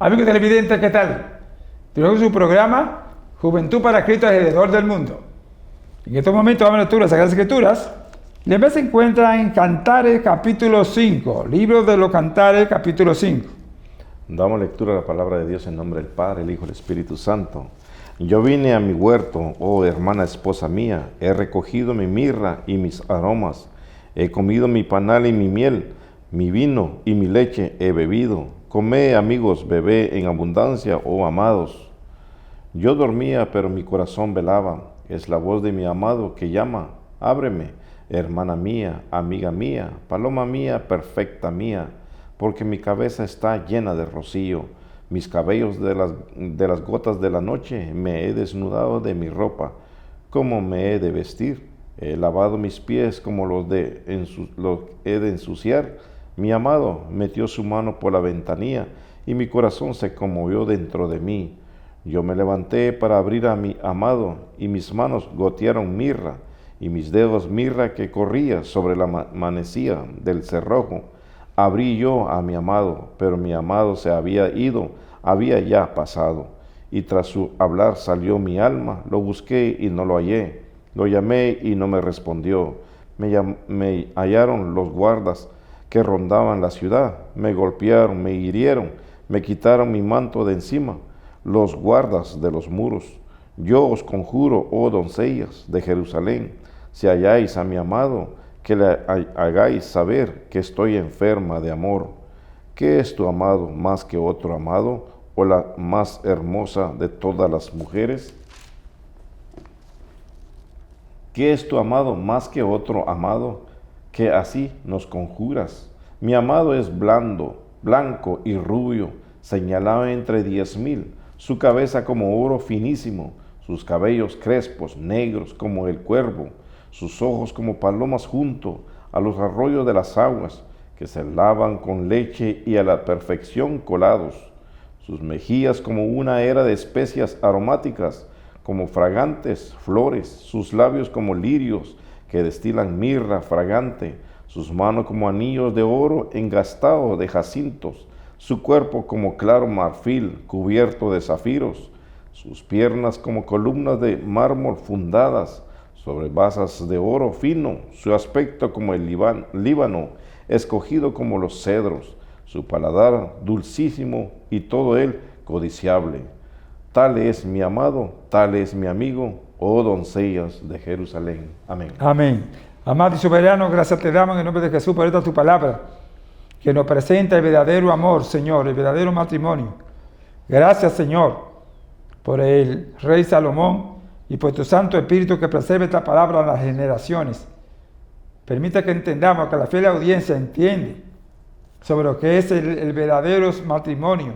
Amigos televidentes, ¿qué tal? Tenemos su programa Juventud para Cristo alrededor del mundo. En estos momentos vamos a lectura de las Sagradas Escrituras. Y en vez se encuentra en Cantares capítulo 5, libro de los Cantares capítulo 5. Damos lectura a la palabra de Dios en nombre del Padre, el Hijo y el Espíritu Santo. Yo vine a mi huerto, oh hermana esposa mía, he recogido mi mirra y mis aromas, he comido mi panal y mi miel, mi vino y mi leche he bebido. Comé, amigos, bebé en abundancia, oh amados. Yo dormía, pero mi corazón velaba. Es la voz de mi amado que llama. Ábreme, hermana mía, amiga mía, paloma mía, perfecta mía, porque mi cabeza está llena de rocío. Mis cabellos de las gotas de la noche me he desnudado de mi ropa. ¿Cómo me he de vestir? He lavado mis pies como los he de ensuciar. Mi amado metió su mano por la ventanilla y mi corazón se conmovió dentro de mí. Yo me levanté para abrir a mi amado y mis manos gotearon mirra y mis dedos mirra que corría sobre la manecilla del cerrojo. Abrí yo a mi amado, pero mi amado se había ido, había ya pasado. Y tras su hablar salió mi alma, lo busqué y no lo hallé. Lo llamé y no me respondió. Me hallaron los guardas que rondaban la ciudad, me golpearon, me hirieron, me quitaron mi manto de encima, los guardas de los muros. Yo os conjuro, oh doncellas de Jerusalén, si halláis a mi amado, que le hagáis saber que estoy enferma de amor. ¿Qué es tu amado más que otro amado, o la más hermosa de todas las mujeres? ¿Qué es tu amado más que otro amado, que así nos conjuras? Mi amado es blanco y rubio, señalado entre 10,000, su cabeza como oro finísimo, sus cabellos crespos, negros como el cuervo, sus ojos como palomas junto a los arroyos de las aguas, que se lavan con leche y a la perfección colados, sus mejillas como una era de especias aromáticas, como fragantes flores, sus labios como lirios que destilan mirra fragante, sus manos como anillos de oro engastados de jacintos, su cuerpo como claro marfil cubierto de zafiros, sus piernas como columnas de mármol fundadas sobre basas de oro fino, su aspecto como el Líbano, escogido como los cedros, su paladar dulcísimo y todo él codiciable. Tal es mi amado, tal es mi amigo, oh doncellas de Jerusalén. Amén. Amén. Amado y soberano, gracias te damos en el nombre de Jesús por esta tu palabra, que nos presenta el verdadero amor, Señor, el verdadero matrimonio. Gracias, Señor, por el rey Salomón y por tu Santo Espíritu que preserve esta palabra a las generaciones. Permite que entendamos, que la fiel audiencia entiende sobre lo que es el verdadero matrimonio.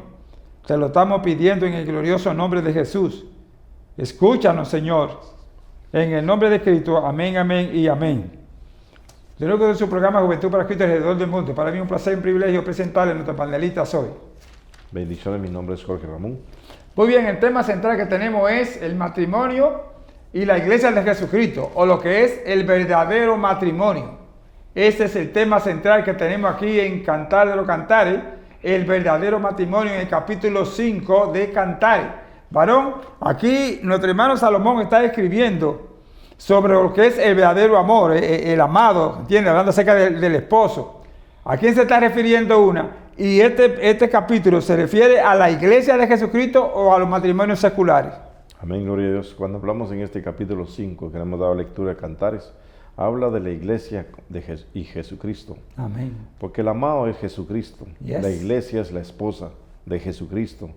Te lo estamos pidiendo en el glorioso nombre de Jesús. Escúchanos, Señor, en el nombre de Cristo. Amén, amén y amén. De nuevo de su programa Juventud para Cristo alrededor del mundo. Para mí un placer y un privilegio presentarle a nuestros panelistas hoy. Bendiciones, mi nombre es Jorge Ramón. Muy bien, el tema central que tenemos es el matrimonio y la iglesia de Jesucristo, o lo que es el verdadero matrimonio. Ese es el tema central que tenemos aquí en Cantar de los Cantares, el verdadero matrimonio, en el capítulo 5 de Cantares. Varón, aquí nuestro hermano Salomón está escribiendo sobre lo que es el verdadero amor, el amado, ¿entiendes? Hablando acerca del esposo. ¿A quién se está refiriendo una? Y este capítulo se refiere a la iglesia de Jesucristo o a los matrimonios seculares. Amén, gloria a Dios. Cuando hablamos en este capítulo 5, que le hemos dado lectura de Cantares, habla de la iglesia y Jesucristo. Amén. Porque el amado es Jesucristo. Yes. La iglesia es la esposa de Jesucristo.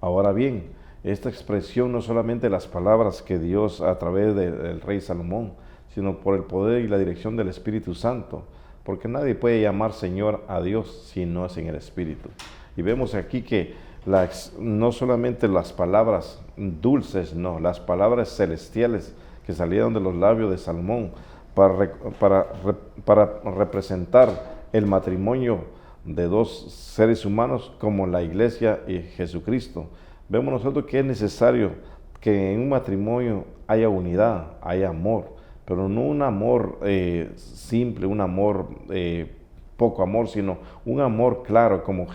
Ahora bien, esta expresión no solamente las palabras que Dios a través del rey Salomón, sino por el poder y la dirección del Espíritu Santo. Porque nadie puede llamar Señor a Dios si no es en el Espíritu. Y vemos aquí que no solamente las palabras dulces, no, las palabras celestiales que salieron de los labios de Salomón, para representar el matrimonio de dos seres humanos como la iglesia y Jesucristo. Vemos nosotros que es necesario que en un matrimonio haya unidad, haya amor, pero no un amor simple, un amor poco amor, sino un amor claro como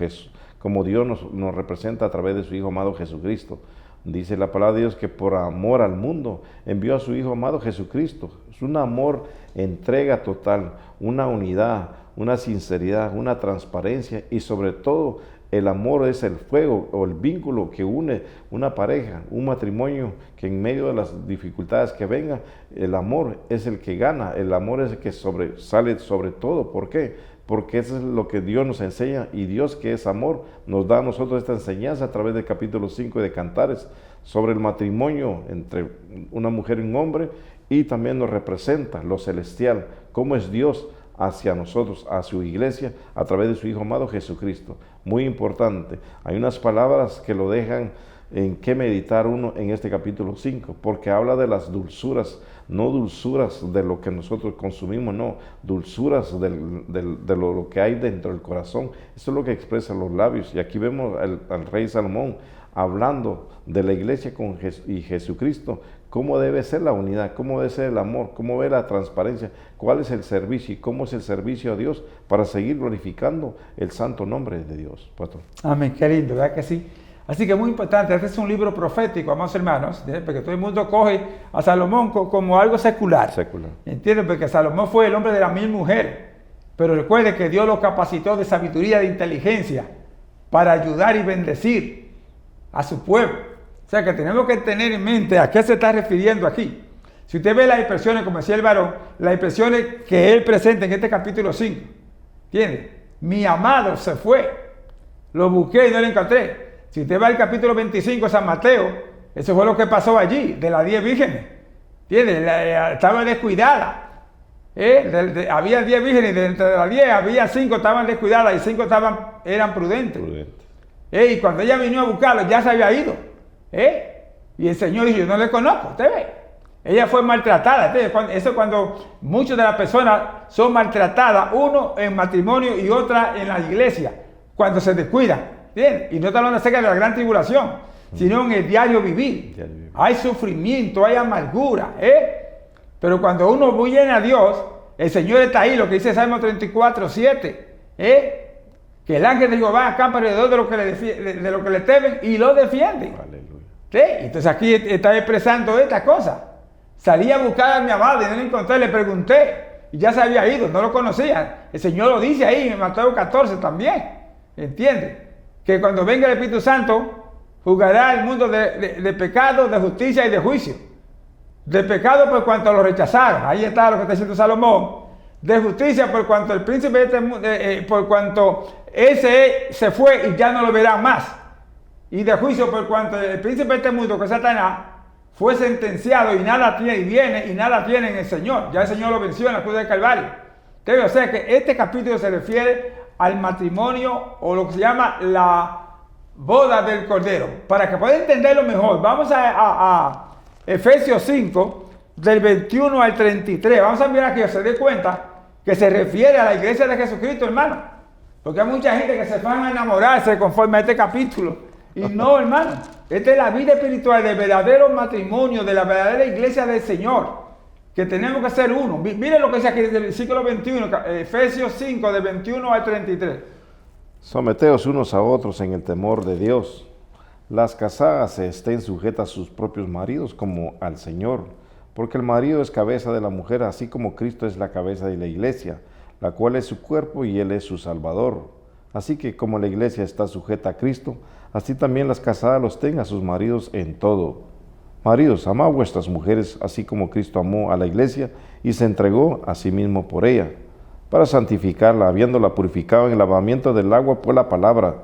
como Dios nos representa a través de su Hijo amado Jesucristo. Dice la palabra de Dios que por amor al mundo envió a su Hijo amado Jesucristo. Es un amor, entrega total, una unidad, una sinceridad, una transparencia y sobre todo el amor es el fuego o el vínculo que une una pareja, un matrimonio, que en medio de las dificultades que vengan, el amor es el que gana, el amor es el que sale sobre todo. ¿Por qué? Porque eso es lo que Dios nos enseña y Dios, que es amor, nos da a nosotros esta enseñanza a través del capítulo 5 de Cantares sobre el matrimonio entre una mujer y un hombre, y también nos representa lo celestial, cómo es Dios hacia nosotros, a su iglesia, a través de su Hijo amado Jesucristo. Muy importante, hay unas palabras que lo dejan en qué meditar uno en este capítulo 5, porque habla de las dulzuras, no dulzuras de lo que nosotros consumimos, no, dulzuras de lo que hay dentro del corazón. Eso es lo que expresan los labios, y aquí vemos al rey Salomón hablando de la iglesia y Jesucristo, cómo debe ser la unidad, cómo debe ser el amor, cómo ve la transparencia, cuál es el servicio y cómo es el servicio a Dios para seguir glorificando el santo nombre de Dios. Pastor. Amén, qué lindo, ¿verdad que sí? Así que muy importante, este es un libro profético, amados hermanos, porque todo el mundo coge a Salomón como algo secular. ¿Entienden? Porque Salomón fue el hombre de las 1000 mujeres, pero recuerde que Dios lo capacitó de sabiduría, de inteligencia, para ayudar y bendecir a su pueblo. O sea que tenemos que tener en mente a qué se está refiriendo aquí. Si usted ve las expresiones, como decía el varón, las expresiones que él presenta en este capítulo 5, ¿entiende? Mi amado se fue, lo busqué y no lo encontré. Si usted va al capítulo 25 de San Mateo, eso fue lo que pasó allí, de las 10 vírgenes. ¿Entiende? Estaba descuidada. Había 10 vírgenes y de entre las 10 había 5 estaban descuidadas y 5 eran prudentes. Y cuando ella vino a buscarlo, ya se había ido. Y el Señor dijo, yo no le conozco, usted ve. Ella fue maltratada. Eso es cuando muchas de las personas son maltratadas, uno en matrimonio y otra en la iglesia, cuando se descuidan. ¿Entiendes? Y no está hablando acerca de la gran tribulación, sino en el diario vivir. Hay sufrimiento, hay amargura. Pero cuando uno viene a Dios, el Señor está ahí, lo que dice Salmo 34:7. Que el ángel de Jehová acampa alrededor de lo que le temen y lo defiende. Entonces aquí está expresando esta cosa. Salí a buscar a mi amado y no lo encontré, le pregunté y ya se había ido, no lo conocía. El Señor lo dice ahí en Mateo 14 también. ¿Entiende? Que cuando venga el Espíritu Santo, juzgará el mundo de pecado, de justicia y de juicio. De pecado por cuanto lo rechazaron. Ahí está lo que está diciendo Salomón. De justicia por cuanto el príncipe de este mundo, por cuanto ese se fue y ya no lo verán más. Y de juicio por cuanto el príncipe de este mundo, que es Satanás, fue sentenciado y nada tiene, y viene y nada tiene en el Señor. Ya el Señor lo venció en la cruz del Calvario. O sea que este capítulo se refiere al matrimonio o lo que se llama la boda del Cordero. Para que pueda entenderlo mejor, vamos a Efesios 5, del 21 al 33. Vamos a mirar que se dé cuenta que se refiere a la iglesia de Jesucristo, hermano. Porque hay mucha gente que se van a enamorarse conforme a este capítulo. Y no, hermano. Esta es la vida espiritual del verdadero matrimonio, de la verdadera iglesia del Señor. Que tenemos que ser uno. Miren lo que dice aquí desde el versículo 21, Efesios 5, de 21 al 33. Someteos unos a otros en el temor de Dios. Las casadas estén sujetas a sus propios maridos como al Señor, porque el marido es cabeza de la mujer, así como Cristo es la cabeza de la iglesia, la cual es su cuerpo y Él es su Salvador. Así que como la iglesia está sujeta a Cristo, así también las casadas los tengan a sus maridos en todo. Maridos, amad a vuestras mujeres, así como Cristo amó a la iglesia y se entregó a sí mismo por ella, para santificarla, habiéndola purificado en el lavamiento del agua por la palabra,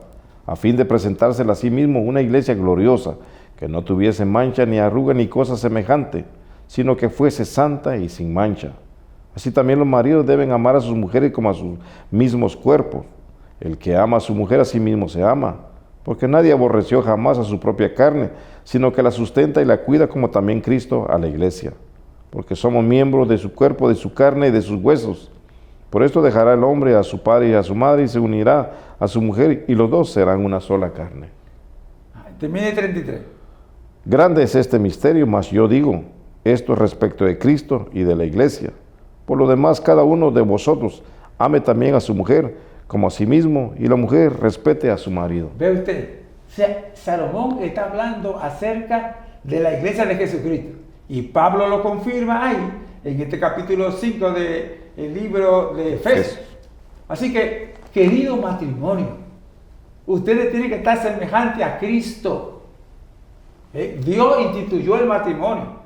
a fin de presentársela a sí mismo una iglesia gloriosa, que no tuviese mancha ni arruga ni cosa semejante, sino que fuese santa y sin mancha. Así también los maridos deben amar a sus mujeres como a sus mismos cuerpos. El que ama a su mujer a sí mismo se ama, porque nadie aborreció jamás a su propia carne, sino que la sustenta y la cuida, como también Cristo a la iglesia, porque somos miembros de su cuerpo, de su carne y de sus huesos. Por esto dejará el hombre a su padre y a su madre y se unirá a su mujer, y los dos serán una sola carne. Termine 33. Grande es este misterio, mas yo digo esto respecto de Cristo y de la iglesia. Por lo demás, cada uno de vosotros ame también a su mujer como a sí mismo, y la mujer respete a su marido. Ve usted, Salomón está hablando acerca de la iglesia de Jesucristo. Y Pablo lo confirma ahí, en este capítulo 5 del libro de Efesios. Así que, querido matrimonio, ustedes tienen que estar semejantes a Cristo. Dios instituyó el matrimonio.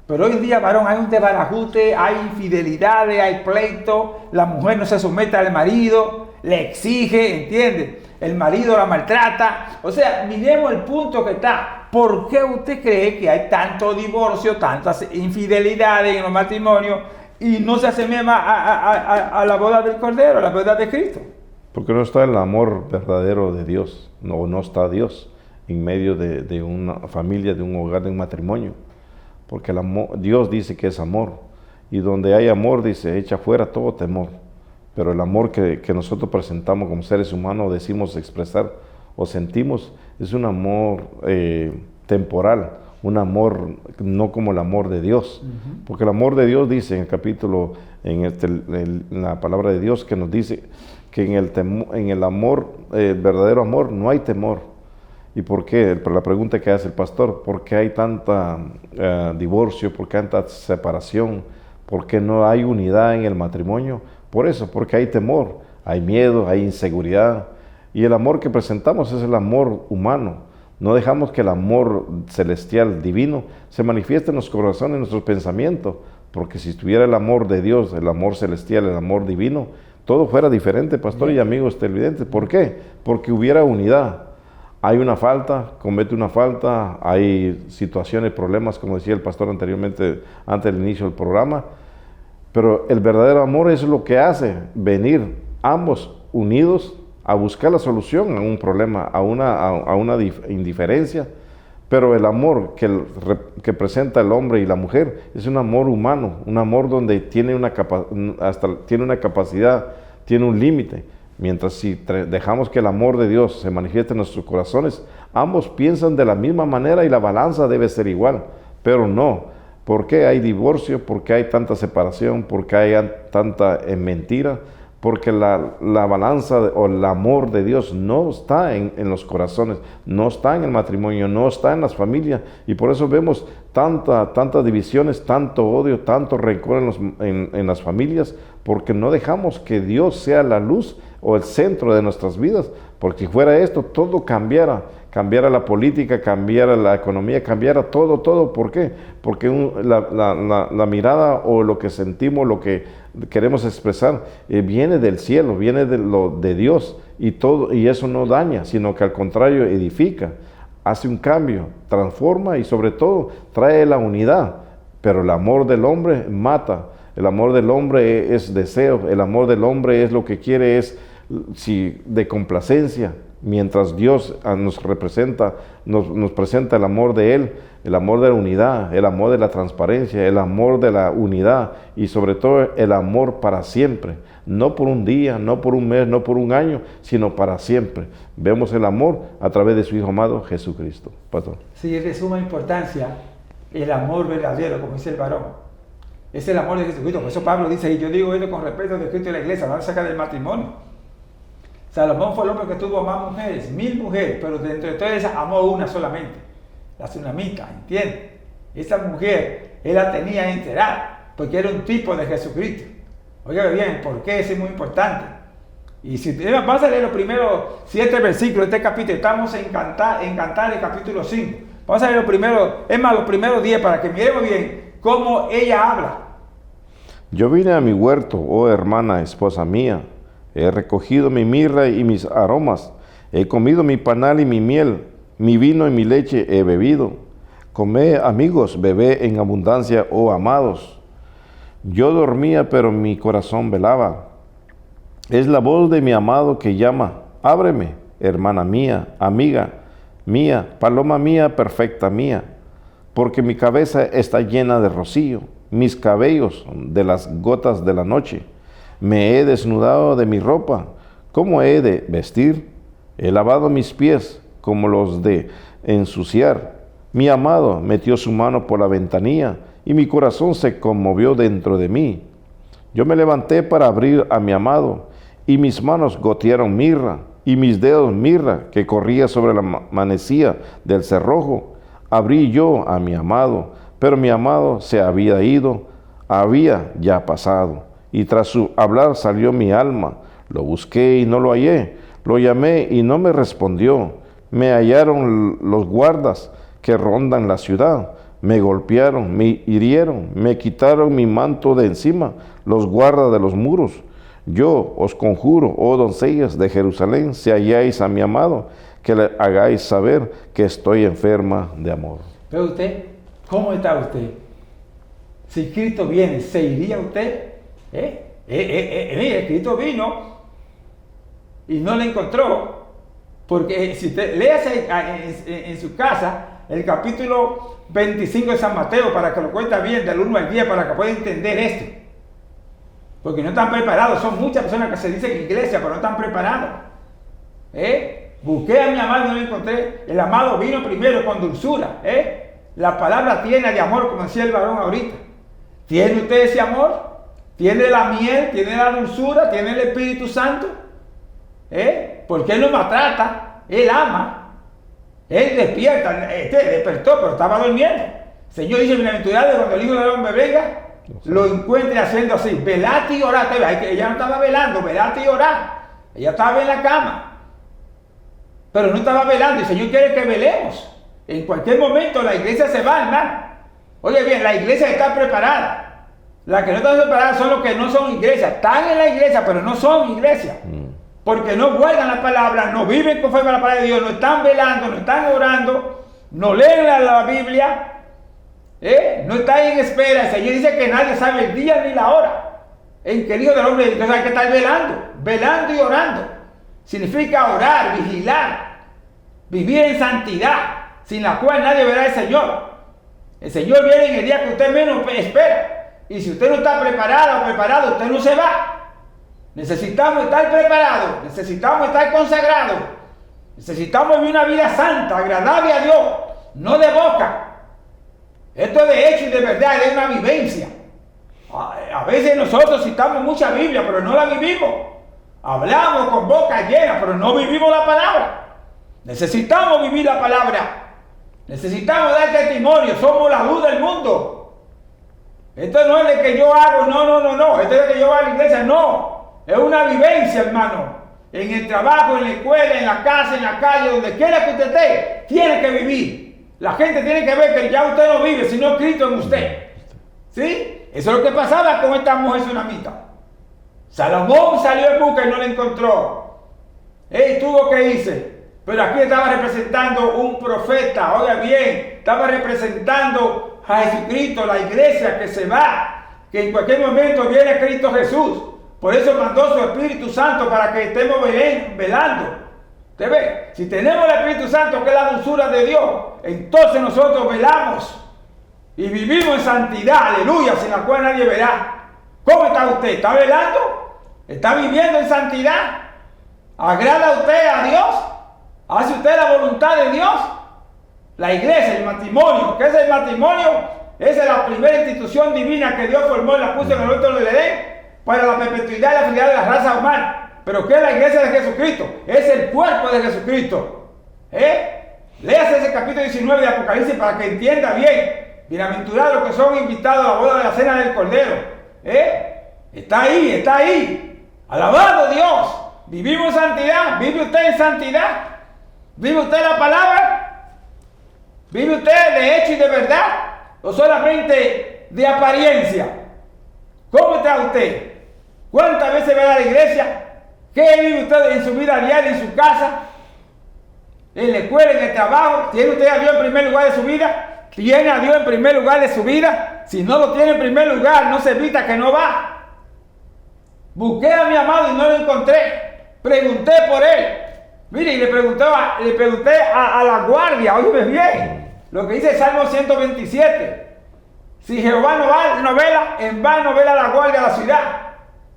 Pero hoy en día, varón, hay un desbarajuste, hay infidelidades, hay pleitos, la mujer no se somete al marido, le exige, ¿entiende? El marido la maltrata. O sea, miremos el punto que está. ¿Por qué usted cree que hay tanto divorcio, tantas infidelidades en los matrimonios y no se asemeja a la boda del Cordero, a la boda de Cristo? Porque no está el amor verdadero de Dios, no está Dios en medio de una familia, de un hogar, de un matrimonio. Porque el amor, Dios dice que es amor, y donde hay amor, dice, echa fuera todo temor. Pero el amor que nosotros presentamos como seres humanos, decimos expresar o sentimos, es un amor temporal, un amor no como el amor de Dios. Porque el amor de Dios dice en el capítulo, en la palabra de Dios, que nos dice que en el amor, el verdadero amor, no hay temor. ¿Y por qué? La pregunta que hace el pastor, ¿por qué hay tanta divorcio? ¿Por qué hay tanta separación? ¿Por qué no hay unidad en el matrimonio? Por eso, porque hay temor, hay miedo, hay inseguridad. Y el amor que presentamos es el amor humano. No dejamos que el amor celestial, divino, se manifieste en los corazones, en nuestros pensamientos. Porque si estuviera el amor de Dios, el amor celestial, el amor divino, todo fuera diferente, pastor y amigos televidentes. ¿Por qué? Porque hubiera unidad. Hay una falta, comete una falta, hay situaciones, problemas, como decía el pastor anteriormente, antes del inicio del programa, pero el verdadero amor es lo que hace venir ambos unidos a buscar la solución a un problema, a una indiferencia, pero el amor que presenta el hombre y la mujer es un amor humano, un amor donde tiene una capacidad, tiene un límite. Mientras si dejamos que el amor de Dios se manifieste en nuestros corazones, ambos piensan de la misma manera y la balanza debe ser igual, pero no. ¿Por qué hay divorcio? ¿Por qué hay tanta separación? ¿Por qué hay tanta mentira? Porque la balanza o el amor de Dios no está en los corazones, no está en el matrimonio, no está en las familias, y por eso vemos tantas divisiones, tanto odio, tanto rencor en las familias, porque no dejamos que Dios sea la luz o el centro de nuestras vidas, porque si fuera esto, todo cambiara la política, cambiara la economía, cambiara todo. ¿Por qué? Porque la mirada o lo que sentimos, lo que queremos expresar, viene del cielo, viene de Dios, y eso no daña, sino que al contrario edifica, hace un cambio, transforma y sobre todo trae la unidad. Pero el amor del hombre mata, el amor del hombre es deseo, el amor del hombre es lo que quiere, es de complacencia, mientras Dios nos presenta el amor de Él, el amor de la unidad, el amor de la transparencia, el amor de la unidad y sobre todo el amor para siempre, no por un día, no por un mes, no por un año, sino para siempre. Vemos el amor a través de su Hijo amado Jesucristo. Pastor. Sí, es de suma importancia el amor verdadero, como dice el varón. Es el amor de Jesucristo. Por eso Pablo dice, y yo digo esto con respeto de Cristo y la iglesia, no acerca del matrimonio. Salomón fue el hombre que tuvo más mujeres, 1000 mujeres, pero dentro de todas esas amó una solamente, la tsunamita, ¿entiendes? Esa mujer, él la tenía enterada, porque era un tipo de Jesucristo. Oiga bien, ¿por qué? Eso es muy importante. Y si vamos a leer los primeros 7 versículos de este capítulo, estamos en Cantar el capítulo 5. Vamos a leer los primeros 10 para que miremos bien cómo ella habla. Yo vine a mi huerto, oh hermana, esposa mía. He recogido mi mirra y mis aromas, he comido mi panal y mi miel, mi vino y mi leche he bebido. Comé, amigos, bebé en abundancia, oh amados. Yo dormía, pero mi corazón velaba. Es la voz de mi amado que llama, ábreme, hermana mía, amiga mía, paloma mía, perfecta mía, porque mi cabeza está llena de rocío, mis cabellos de las gotas de la noche. Me he desnudado de mi ropa, ¿cómo he de vestir? He lavado mis pies como los de ensuciar. Mi amado metió su mano por la ventanilla y mi corazón se conmovió dentro de mí. Yo me levanté para abrir a mi amado y mis manos gotearon mirra, y mis dedos mirra que corría sobre la manecilla del cerrojo. Abrí yo a mi amado, pero mi amado se había ido, había ya pasado. Y tras su hablar salió mi alma. Lo busqué y no lo hallé. Lo llamé y no me respondió. Me hallaron los guardas que rondan la ciudad. Me golpearon, me hirieron, me quitaron mi manto de encima, los guardas de los muros. Yo os conjuro, oh doncellas de Jerusalén, si halláis a mi amado, que le hagáis saber que estoy enferma de amor. ¿Ve usted? ¿Cómo está usted? Si Cristo viene, ¿se iría usted? Mire, Cristo vino y no le encontró. Porque si usted léase en su casa el capítulo 25 de San Mateo, para que lo cuente bien del 1 al 10, para que pueda entender esto. Porque no están preparados. Son muchas personas que se dicen iglesia, pero no están preparados. Busqué a mi amado y no lo encontré. El amado vino primero con dulzura. La palabra tiene de amor, como decía el varón ahorita. ¿Tiene usted ese amor? ¿Tiene la miel? ¿Tiene la dulzura? ¿Tiene el Espíritu Santo? Porque Él no maltrata, Él ama. Él despierta, despertó, pero estaba durmiendo. El Señor dice, bienaventurado cuando el Hijo del Hombre venga, lo encuentre haciendo así, velad y orad. Ella no estaba velando, velad y orad. Ella estaba en la cama, pero no estaba velando. El Señor quiere que velemos. En cualquier momento la iglesia se va, hermano. Oye bien, la iglesia está preparada. Las que no están preparadas son los que no son iglesias. Están en la iglesia, pero no son iglesias. Porque no guardan la palabra, no viven conforme a la palabra de Dios, no están velando, no están orando, no leen la Biblia, no están en espera. El Señor dice que nadie sabe el día ni la hora en que el Hijo del Hombre, entonces hay que estar velando y orando. Significa orar, vigilar, vivir en santidad, sin la cual nadie verá al Señor. El Señor viene en el día que usted menos espera. Y si usted no está preparado o preparado, usted no se va. Necesitamos estar preparados, necesitamos estar consagrados, necesitamos vivir una vida santa, agradable a Dios, no de boca. Esto es de hecho y de verdad, es una vivencia. A veces nosotros citamos mucha Biblia, pero no la vivimos. Hablamos con boca llena, pero no vivimos la palabra. Necesitamos vivir la palabra. Necesitamos dar testimonio, somos la luz del mundo. Esto no es de que yo hago, no. Esto es de que yo voy a la iglesia, no. Es una vivencia, hermano. En el trabajo, en la escuela, en la casa, en la calle, donde quiera que usted esté, tiene que vivir. La gente tiene que ver que ya usted no vive, sino Cristo en usted. ¿Sí? Eso es lo que pasaba con esta mujer sunamita. Salomón salió en busca y no la encontró. Tuvo que irse. Pero aquí estaba representando un profeta. Oiga bien, estaba representando a Jesucristo, la iglesia que se va, que en cualquier momento viene Cristo Jesús. Por eso mandó su Espíritu Santo para que estemos velando. ¿Usted ve? Si tenemos el Espíritu Santo, que es la dulzura de Dios, entonces nosotros velamos y vivimos en santidad, aleluya, sin la cual nadie verá. ¿Cómo está usted? ¿Está velando? ¿Está viviendo en santidad? ¿Agrada usted a Dios? ¿Hace usted la voluntad de Dios? La iglesia, el matrimonio. ¿Qué es el matrimonio? Esa es la primera institución divina que Dios formó y la puso en el huerto del Edén para la perpetuidad y la felicidad de la raza humana. ¿Pero qué es la iglesia de Jesucristo? Es el cuerpo de Jesucristo. Léase ese capítulo 19 de Apocalipsis para que entienda bien. Bienaventurados los que son invitados a la boda de la cena del Cordero. Está ahí. Alabado Dios. Vivimos en santidad. ¿Vive usted en santidad? ¿Vive usted la palabra? ¿Vive usted de hecho y de verdad? ¿O solamente de apariencia? ¿Cómo está usted? ¿Cuántas veces va a la iglesia? ¿Qué vive usted en su vida diaria, en su casa? ¿En la escuela, en el trabajo? ¿Tiene usted a Dios en primer lugar de su vida? ¿Tiene a Dios en primer lugar de su vida? Si no lo tiene en primer lugar, no se evita que no va. Busqué a mi amado y no lo encontré. Pregunté por él. Mire, y le pregunté a la guardia, óyeme bien, lo que dice el Salmo 127. Si Jehová no vela, en vano vela la guardia de la ciudad.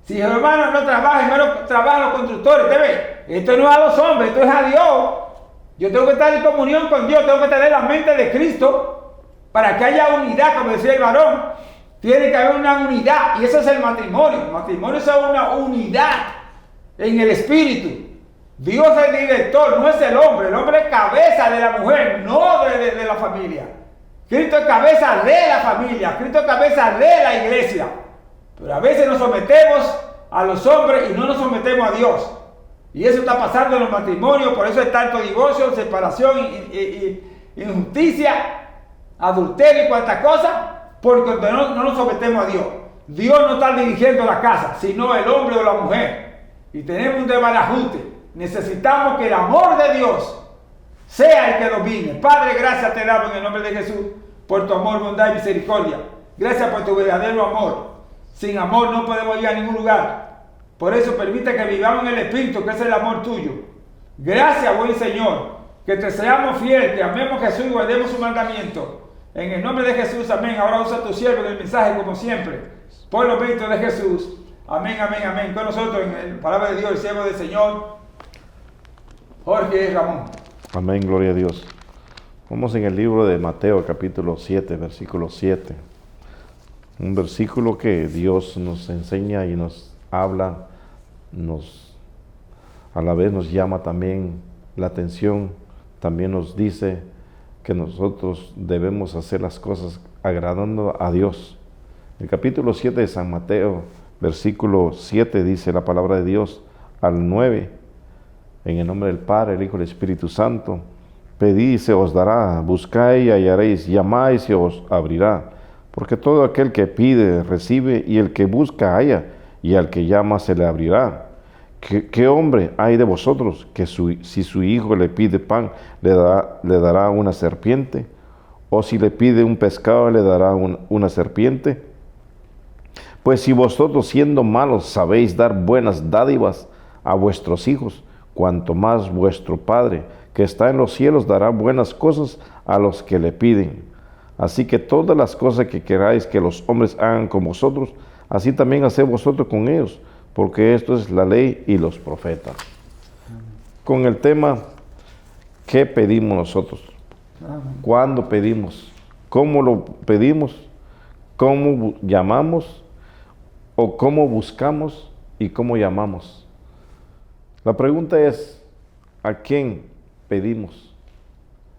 Si Jehová no trabaja, en vano trabajan los constructores. ¿Usted ve? Esto no es a los hombres, esto es a Dios. Yo tengo que estar en comunión con Dios, tengo que tener la mente de Cristo para que haya unidad, como decía el varón. Tiene que haber una unidad, y eso es el matrimonio. El matrimonio es una unidad. en el espíritu. Dios es el director, no es el hombre es cabeza de la mujer, no de la familia. Cristo es cabeza de la familia, Cristo es cabeza de la iglesia. Pero a veces nos sometemos a los hombres y no nos sometemos a Dios. Y eso está pasando en los matrimonios, por eso hay tanto divorcio, separación, injusticia, adulterio y cuantas cosas, porque no nos sometemos a Dios. Dios no está dirigiendo la casa, sino el hombre o la mujer. Y tenemos un desbarajuste. Necesitamos que el amor de Dios sea el que domine. Padre, gracias te damos en el nombre de Jesús por tu amor, bondad y misericordia. Gracias por tu verdadero amor. Sin amor no podemos ir a ningún lugar. Por eso permite que vivamos en el Espíritu, que es el amor tuyo. Gracias, buen Señor, que te seamos fieles, que amemos a Jesús y guardemos su mandamiento. En el nombre de Jesús, amén. Ahora usa tu siervo en el mensaje como siempre. Por los méritos de Jesús. Amén, amén, amén. Con nosotros en la palabra de Dios, el siervo del Señor, Jorge Ramón. Amén, gloria a Dios. Vamos en el libro de Mateo, capítulo 7, versículo 7. Un versículo que Dios nos enseña y nos habla, a la vez nos llama también la atención, también nos dice que nosotros debemos hacer las cosas agradando a Dios. El capítulo 7 de San Mateo, versículo 7, dice la palabra de Dios al 9, en el nombre del Padre, el Hijo y el Espíritu Santo. Pedid y se os dará, buscáis y hallaréis, llamáis y se os abrirá. Porque todo aquel que pide, recibe, y el que busca, halla, y al que llama se le abrirá. ¿Qué hombre hay de vosotros que si su hijo le pide pan, le dará una serpiente? ¿O si le pide un pescado, le dará una serpiente? Pues si vosotros, siendo malos, sabéis dar buenas dádivas a vuestros hijos, cuanto más vuestro Padre, que está en los cielos, dará buenas cosas a los que le piden. Así que todas las cosas que queráis que los hombres hagan con vosotros, así también haced vosotros con ellos, porque esto es la ley y los profetas. Con el tema, ¿qué pedimos nosotros? ¿Cuándo pedimos? ¿Cómo lo pedimos? ¿Cómo llamamos? ¿O cómo buscamos y cómo llamamos? La pregunta es, ¿a quién pedimos?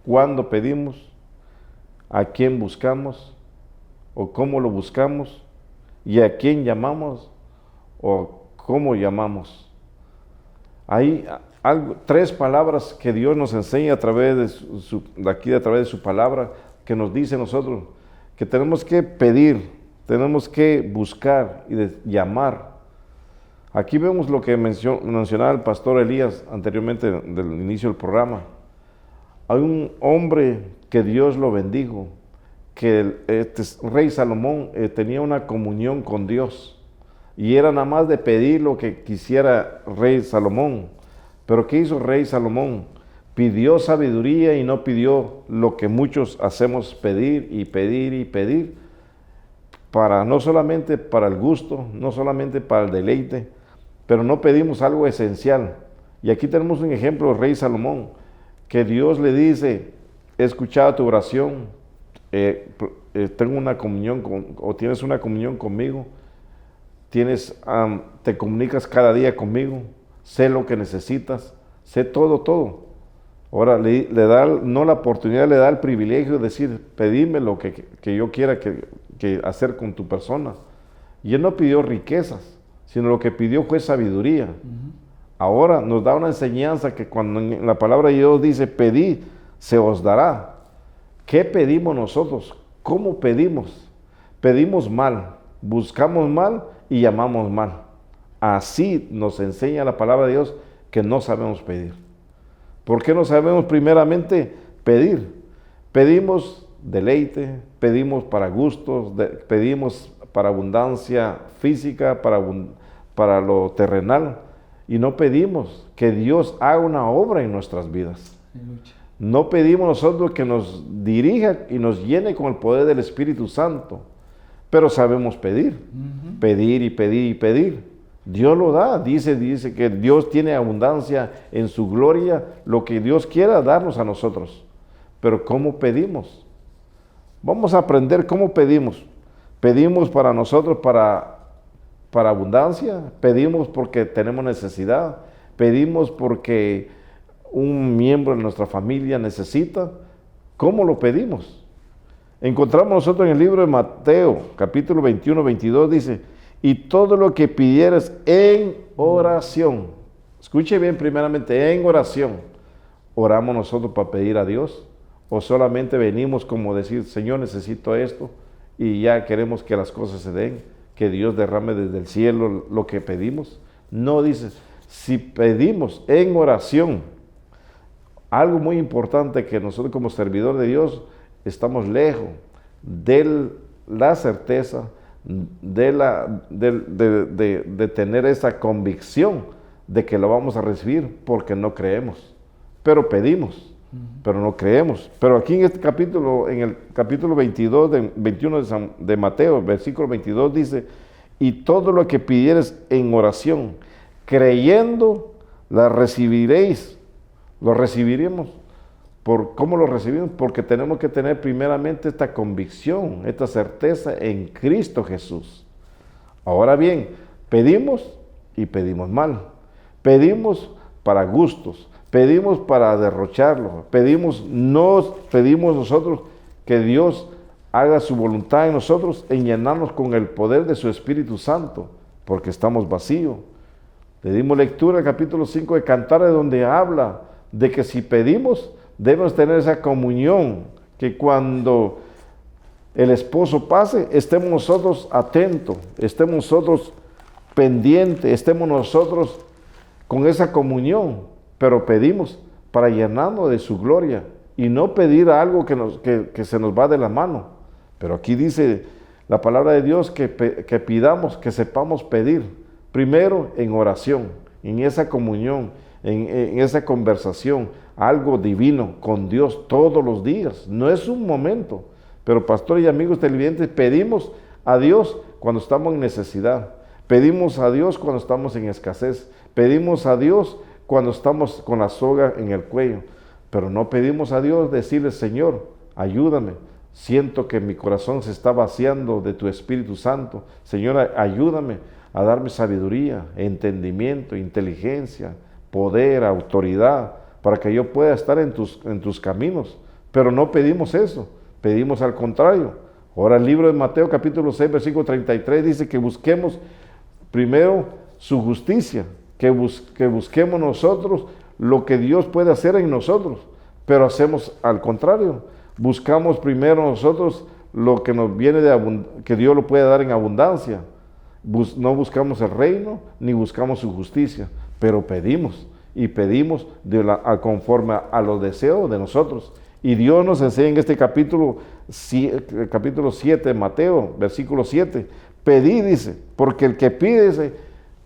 ¿Cuándo pedimos? ¿A quién buscamos? ¿O cómo lo buscamos? ¿Y a quién llamamos? ¿O cómo llamamos? Hay tres palabras que Dios nos enseña a través a través de su palabra, que nos dice a nosotros que tenemos que pedir, tenemos que buscar y llamar. Aquí vemos lo que mencionaba el pastor Elías anteriormente del inicio del programa. Hay un hombre que Dios lo bendijo, que el rey Salomón tenía una comunión con Dios y era nada más de pedir lo que quisiera rey Salomón. Pero ¿qué hizo rey Salomón? Pidió sabiduría y no pidió lo que muchos hacemos, pedir y pedir y pedir, no solamente para el gusto, no solamente para el deleite, pero no pedimos algo esencial. Y aquí tenemos un ejemplo del rey Salomón, que Dios le dice: he escuchado tu oración, tengo una comunión tienes una comunión conmigo, te comunicas cada día conmigo, sé lo que necesitas, sé todo. Ahora le da no la oportunidad, le da el privilegio de decir: pedime lo que yo quiera que hacer con tu persona. Y él no pidió riquezas, sino lo que pidió fue sabiduría. Ahora nos da una enseñanza que cuando en la palabra de Dios dice: pedid, se os dará. ¿Qué pedimos nosotros? ¿Cómo pedimos? Pedimos mal, buscamos mal y llamamos mal. Así nos enseña la palabra de Dios que no sabemos pedir. ¿Por qué no sabemos primeramente pedir? Pedimos deleite, pedimos para gustos, pedimos para abundancia física, para lo terrenal, y no pedimos que Dios haga una obra en nuestras vidas. No pedimos nosotros que nos dirija y nos llene con el poder del Espíritu Santo, pero sabemos pedir, pedir y pedir y pedir. Dios lo da, dice que Dios tiene abundancia en su gloria, lo que Dios quiera darnos a nosotros. Pero ¿cómo pedimos? Vamos a aprender cómo pedimos. Pedimos para nosotros, para para abundancia, pedimos porque tenemos necesidad, pedimos porque un miembro de nuestra familia necesita. ¿Cómo lo pedimos? Encontramos nosotros en el libro de Mateo, capítulo 21, 22, dice, y todo lo que pidieres en oración. Escuche bien, primeramente, en oración. ¿Oramos nosotros para pedir a Dios? ¿O solamente venimos como decir, Señor, necesito esto, y ya queremos que las cosas se den, que Dios derrame desde el cielo lo que pedimos? No, dice, si pedimos en oración, algo muy importante, que nosotros como servidor de Dios estamos lejos de la certeza, de tener esa convicción de que lo vamos a recibir, porque no creemos, pero pedimos, pero no creemos. Pero aquí en este capítulo, en el capítulo 21 de Mateo, versículo 22 dice, y todo lo que pidieres en oración, creyendo, la recibiréis. Lo recibiremos. ¿Cómo lo recibimos? Porque tenemos que tener primeramente esta convicción, esta certeza en Cristo Jesús. Ahora bien, pedimos y pedimos mal. Pedimos para gustos, pedimos para derrocharlo, pedimos nosotros que Dios haga su voluntad en nosotros, en llenarnos con el poder de su Espíritu Santo, porque estamos vacíos. Le dimos lectura al capítulo 5 de Cantares, donde habla de que si pedimos, debemos tener esa comunión, que cuando el esposo pase, estemos nosotros atentos, estemos nosotros pendientes, estemos nosotros con esa comunión, pero pedimos para llenarnos de su gloria y no pedir algo que se nos va de la mano. Pero aquí dice la palabra de Dios que pidamos, que sepamos pedir, primero en oración, en esa comunión, en esa conversación, algo divino con Dios todos los días. No es un momento, pero pastor y amigos televidentes, pedimos a Dios cuando estamos en necesidad, pedimos a Dios cuando estamos en escasez, pedimos a Dios cuando estamos con la soga en el cuello, pero no pedimos a Dios decirle, Señor, ayúdame, siento que mi corazón se está vaciando de tu Espíritu Santo, Señor, ayúdame a darme sabiduría, entendimiento, inteligencia, poder, autoridad, para que yo pueda estar en tus caminos. Pero no pedimos eso, pedimos al contrario. Ahora el libro de Mateo capítulo 6, versículo 33 dice que busquemos primero su justicia, que busquemos nosotros lo que Dios puede hacer en nosotros, pero hacemos al contrario. Buscamos primero nosotros lo que nos viene que Dios lo puede dar en abundancia. No buscamos el reino, ni buscamos su justicia, pero pedimos, y pedimos conforme a los deseos de nosotros. Y Dios nos enseña en este capítulo 7 de Mateo, versículo 7, pedid, dice, porque el que pide, dice,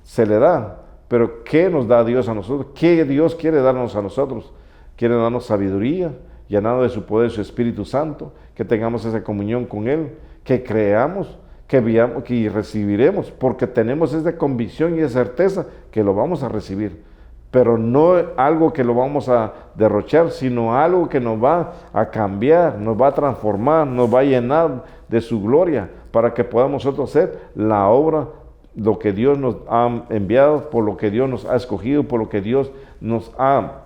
se le da. Pero ¿qué nos da Dios a nosotros? ¿Qué Dios quiere darnos a nosotros? Quiere darnos sabiduría, llenado de su poder, su Espíritu Santo, que tengamos esa comunión con Él, que creamos, que veamos, que recibiremos, porque tenemos esa convicción y esa certeza que lo vamos a recibir, pero no algo que lo vamos a derrochar, sino algo que nos va a cambiar, nos va a transformar, nos va a llenar de su gloria, para que podamos nosotros hacer la obra, lo que Dios nos ha enviado, por lo que Dios nos ha escogido, por lo que Dios nos ha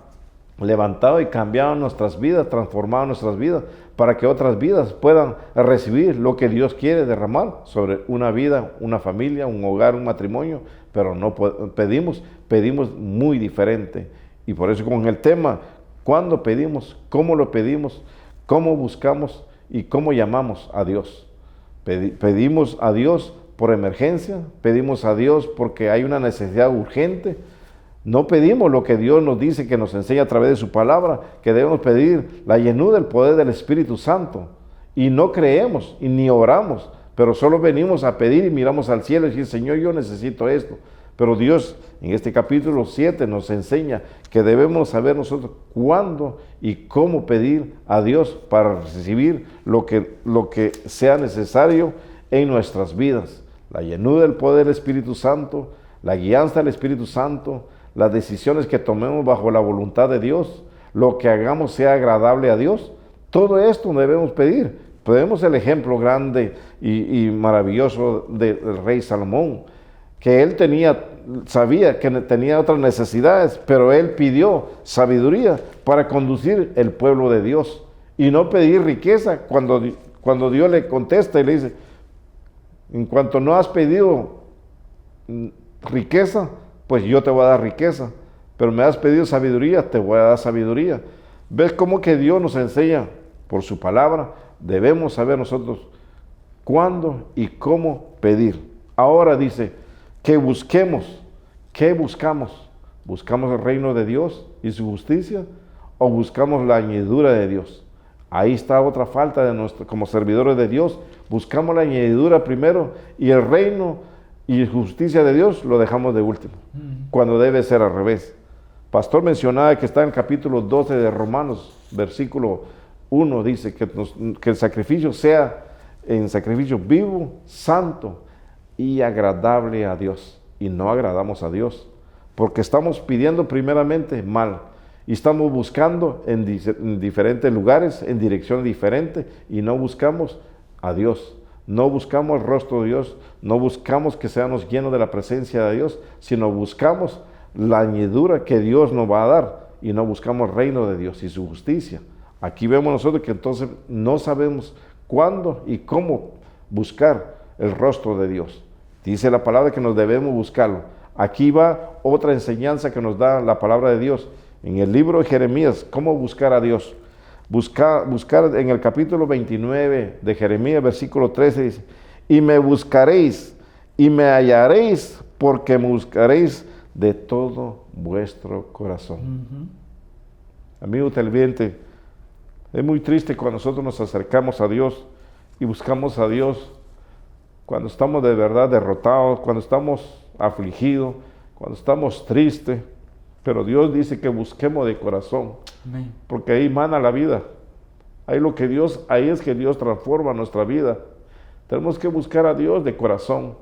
levantado y cambiado nuestras vidas, transformado nuestras vidas, para que otras vidas puedan recibir lo que Dios quiere derramar sobre una vida, una familia, un hogar, un matrimonio. Pero no pedimos muy diferente. Y por eso con el tema, ¿cuándo pedimos? ¿Cómo lo pedimos? ¿Cómo buscamos? ¿Y cómo llamamos a Dios? Pedimos a Dios por emergencia, pedimos a Dios porque hay una necesidad urgente. No pedimos lo que Dios nos dice, que nos enseña a través de su palabra, que debemos pedir la llenura del poder del Espíritu Santo. Y no creemos y ni oramos, pero solo venimos a pedir y miramos al cielo y decir, Señor, yo necesito esto. Pero Dios en este capítulo 7 nos enseña que debemos saber nosotros cuándo y cómo pedir a Dios para recibir lo que sea necesario en nuestras vidas. La llenura del poder del Espíritu Santo, la guianza del Espíritu Santo, las decisiones que tomemos bajo la voluntad de Dios, lo que hagamos sea agradable a Dios. Todo esto debemos pedir. Podemos el ejemplo grande y maravilloso del rey Salomón, que él sabía que tenía otras necesidades, pero él pidió sabiduría para conducir el pueblo de Dios y no pedir riqueza cuando Dios le contesta y le dice, en cuanto no has pedido riqueza, pues yo te voy a dar riqueza, pero me has pedido sabiduría, te voy a dar sabiduría. ¿Ves cómo que Dios nos enseña por su palabra? Debemos saber nosotros cuándo y cómo pedir. Ahora dice que busquemos. ¿Qué buscamos? ¿Buscamos el reino de Dios y su justicia o buscamos la añadidura de Dios? Ahí está otra falta de como servidores de Dios. Buscamos la añadidura primero y el reino y justicia de Dios lo dejamos de último, cuando debe ser al revés. Pastor mencionaba que está en el capítulo 12 de Romanos, versículo 1, dice que el sacrificio sea en sacrificio vivo, santo y agradable a Dios. Y no agradamos a Dios, porque estamos pidiendo primeramente mal, y estamos buscando en diferentes lugares, en direcciones diferentes, y no buscamos a Dios, no buscamos el rostro de Dios, no buscamos que seamos llenos de la presencia de Dios, sino buscamos la añadidura que Dios nos va a dar, y no buscamos el reino de Dios y su justicia. Aquí vemos nosotros que entonces no sabemos cuándo y cómo buscar el rostro de Dios. Dice la palabra que nos debemos buscarlo. Aquí va otra enseñanza que nos da la palabra de Dios. En el libro de Jeremías, ¿cómo buscar a Dios? Buscar en el capítulo 29 de Jeremías, versículo 13, dice, y me buscaréis y me hallaréis, porque me buscaréis de todo vuestro corazón. Amigo televidente, es muy triste cuando nosotros nos acercamos a Dios y buscamos a Dios cuando estamos de verdad derrotados, cuando estamos afligidos, cuando estamos tristes, pero Dios dice que busquemos de corazón. Amén. Porque ahí mana la vida. Ahí es que Dios transforma nuestra vida. Tenemos que buscar a Dios de corazón,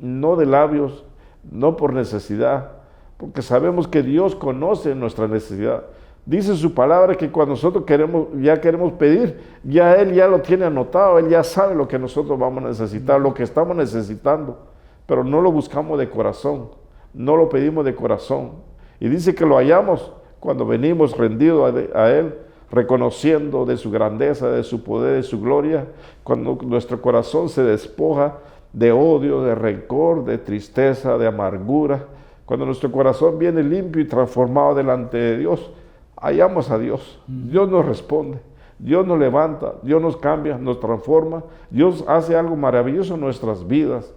no de labios, no por necesidad, porque sabemos que Dios conoce nuestra necesidad. Dice su palabra que cuando nosotros queremos pedir, ya Él ya lo tiene anotado, Él ya sabe lo que nosotros vamos a necesitar, lo que estamos necesitando, pero no lo buscamos de corazón, no lo pedimos de corazón. Y dice que lo hallamos cuando venimos rendidos a Él, reconociendo de su grandeza, de su poder, de su gloria, cuando nuestro corazón se despoja de odio, de rencor, de tristeza, de amargura, cuando nuestro corazón viene limpio y transformado delante de Dios, hallamos a Dios. Dios nos responde, Dios nos levanta, Dios nos cambia, nos transforma, Dios hace algo maravilloso en nuestras vidas.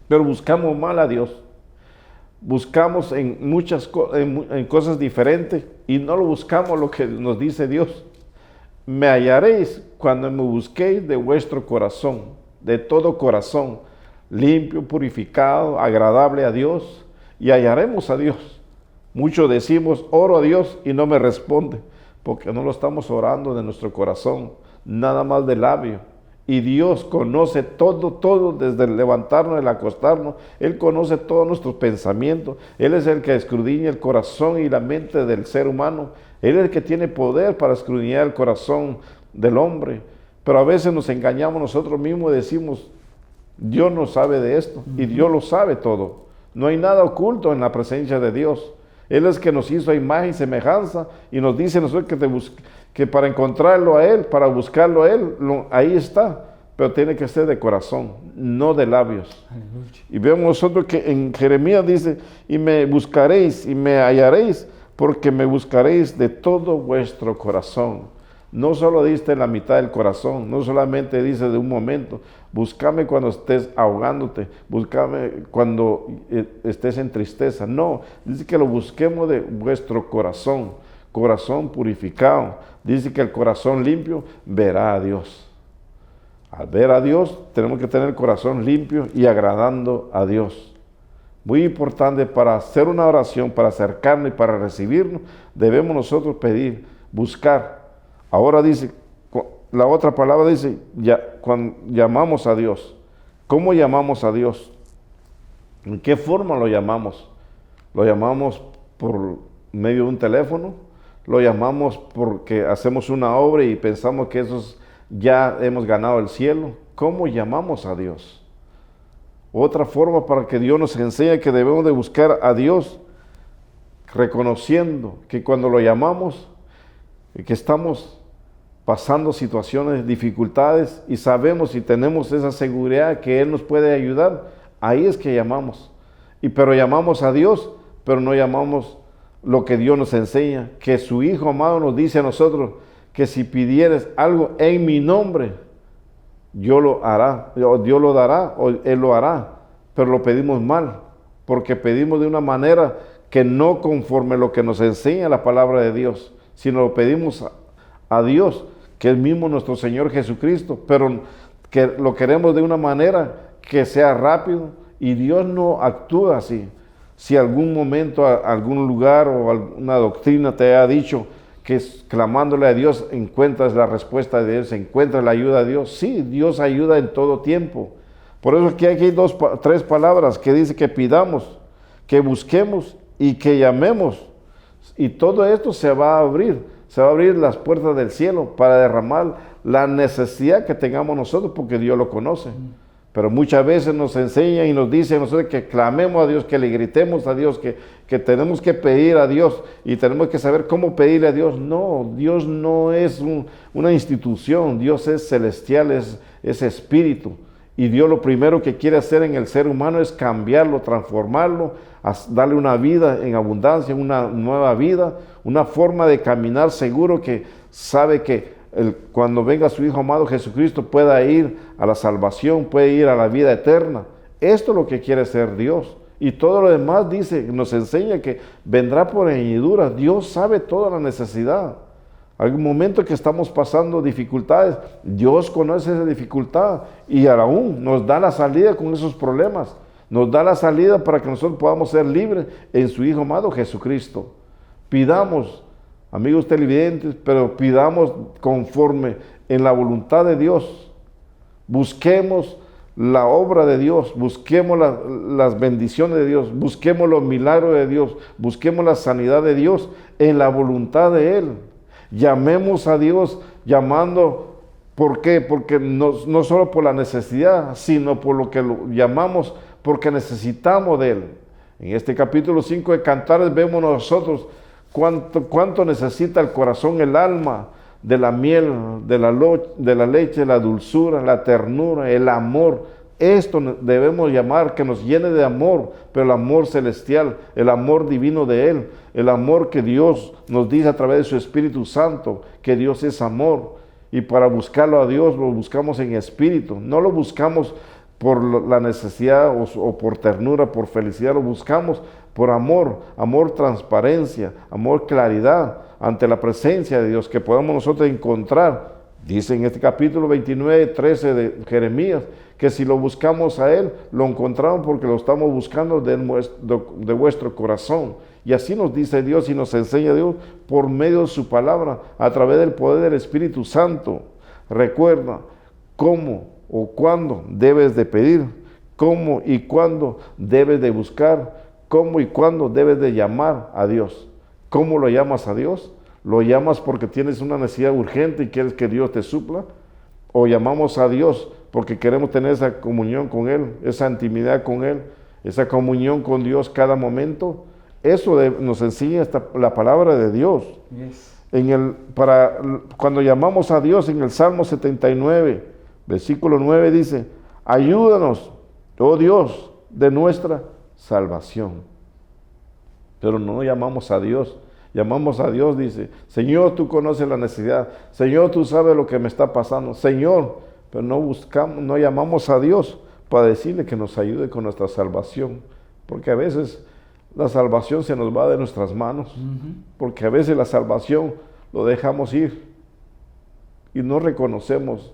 Pero buscamos mal a Dios, buscamos en cosas diferentes y no lo buscamos lo que nos dice Dios. Me hallaréis cuando me busquéis de vuestro corazón, de todo corazón, limpio, purificado, agradable a Dios, y hallaremos a Dios. Muchos decimos, oro a Dios y no me responde, porque no lo estamos orando de nuestro corazón, nada más de labio. Y Dios conoce todo, desde el levantarnos, el acostarnos. Él conoce todos nuestros pensamientos. Él es el que escudriña el corazón y la mente del ser humano. Él es el que tiene poder para escudriñar el corazón del hombre. Pero a veces nos engañamos nosotros mismos y decimos, Dios no sabe de esto, y Dios lo sabe todo. No hay nada oculto en la presencia de Dios. Él es que nos hizo a imagen y semejanza y nos dice nosotros que para encontrarlo a Él, para buscarlo a Él, ahí está, pero tiene que ser de corazón, no de labios. Aleluya. Y vemos nosotros que en Jeremías dice, y me buscaréis y me hallaréis, porque me buscaréis de todo vuestro corazón. No solo diste la mitad del corazón, no solamente dice de un momento, búscame cuando estés ahogándote, búscame cuando estés en tristeza. No, dice que lo busquemos de vuestro corazón, corazón purificado. Dice que el corazón limpio verá a Dios. Al ver a Dios, tenemos que tener el corazón limpio y agradando a Dios. Muy importante para hacer una oración, para acercarnos y para recibirnos, debemos nosotros pedir, buscar. Ahora dice, la otra palabra dice, cuando llamamos a Dios. ¿Cómo llamamos a Dios? ¿En qué forma lo llamamos? ¿Lo llamamos por medio de un teléfono? ¿Lo llamamos porque hacemos una obra y pensamos que ya hemos ganado el cielo? ¿Cómo llamamos a Dios? Otra forma para que Dios nos enseñe que debemos de buscar a Dios, reconociendo que cuando lo llamamos, que estamos pasando situaciones, dificultades, y sabemos y tenemos esa seguridad que Él nos puede ayudar, ahí es que llamamos. Pero llamamos a Dios, pero no llamamos lo que Dios nos enseña, que su Hijo amado nos dice a nosotros, que si pidieres algo en mi nombre, Dios lo hará, Dios lo dará, o Él lo hará, pero lo pedimos mal, porque pedimos de una manera que no conforme lo que nos enseña la palabra de Dios, sino lo pedimos a Dios, que es mismo nuestro Señor Jesucristo, pero que lo queremos de una manera que sea rápido, y Dios no actúa así. Si algún momento, algún lugar o alguna doctrina te ha dicho que clamándole a Dios encuentras la respuesta de Dios, encuentras la ayuda de Dios, sí, Dios ayuda en todo tiempo. Por eso aquí hay tres palabras que dice que pidamos, que busquemos y que llamemos. Y todo esto se va a abrir las puertas del cielo para derramar la necesidad que tengamos nosotros, porque Dios lo conoce. Pero muchas veces nos enseña y nos dice a nosotros que clamemos a Dios, que le gritemos a Dios, que tenemos que pedir a Dios y tenemos que saber cómo pedirle a Dios. No, Dios no es una institución, Dios es celestial, es espíritu. Y Dios lo primero que quiere hacer en el ser humano es cambiarlo, transformarlo, darle una vida en abundancia, una nueva vida, una forma de caminar seguro, que sabe que cuando venga su Hijo amado Jesucristo pueda ir a la salvación, puede ir a la vida eterna. Esto es lo que quiere ser Dios. Y todo lo demás nos enseña que vendrá por añadidura. Dios sabe toda la necesidad. Algún momento que estamos pasando dificultades, Dios conoce esa dificultad y aún nos da la salida con esos problemas. Nos da la salida para que nosotros podamos ser libres en su Hijo amado Jesucristo. Pidamos, amigos televidentes, pero pidamos conforme en la voluntad de Dios. Busquemos la obra de Dios, busquemos las bendiciones de Dios, busquemos los milagros de Dios, busquemos la sanidad de Dios en la voluntad de Él. Llamemos a Dios llamando, ¿por qué? Porque no solo por la necesidad, sino por lo que lo llamamos, porque necesitamos de Él. En este capítulo 5 de Cantares vemos nosotros cuánto necesita el corazón, el alma, de la miel, de la leche, la dulzura, la ternura, el amor. Esto debemos llamar, que nos llene de amor, pero el amor celestial, el amor divino de Él, el amor que Dios nos dice a través de su Espíritu Santo, que Dios es amor. Y para buscarlo a Dios lo buscamos en espíritu, no lo buscamos por la necesidad o por ternura, por felicidad, lo buscamos por amor, transparencia, amor, claridad ante la presencia de Dios, que podamos nosotros encontrar. Dice en este capítulo 29, 13 de Jeremías, que si lo buscamos a Él, lo encontramos porque lo estamos buscando de vuestro corazón. Y así nos dice Dios y nos enseña Dios por medio de su palabra, a través del poder del Espíritu Santo. Recuerda cómo o cuándo debes de pedir, cómo y cuándo debes de buscar, cómo y cuándo debes de llamar a Dios. ¿Cómo lo llamas a Dios? ¿Lo llamas porque tienes una necesidad urgente y quieres que Dios te supla? ¿O llamamos a Dios porque queremos tener esa comunión con Él, esa intimidad con Él, esa comunión con Dios cada momento? Eso nos enseña la palabra de Dios. Yes. Cuando llamamos a Dios en el Salmo 79, versículo 9 dice, ayúdanos, oh Dios, de nuestra salvación. Pero no llamamos a Dios. Llamamos a Dios, dice, Señor, tú conoces la necesidad. Señor, tú sabes lo que me está pasando. Señor, pero no llamamos a Dios para decirle que nos ayude con nuestra salvación. Porque a veces la salvación se nos va de nuestras manos. Porque a veces la salvación lo dejamos ir. Y no reconocemos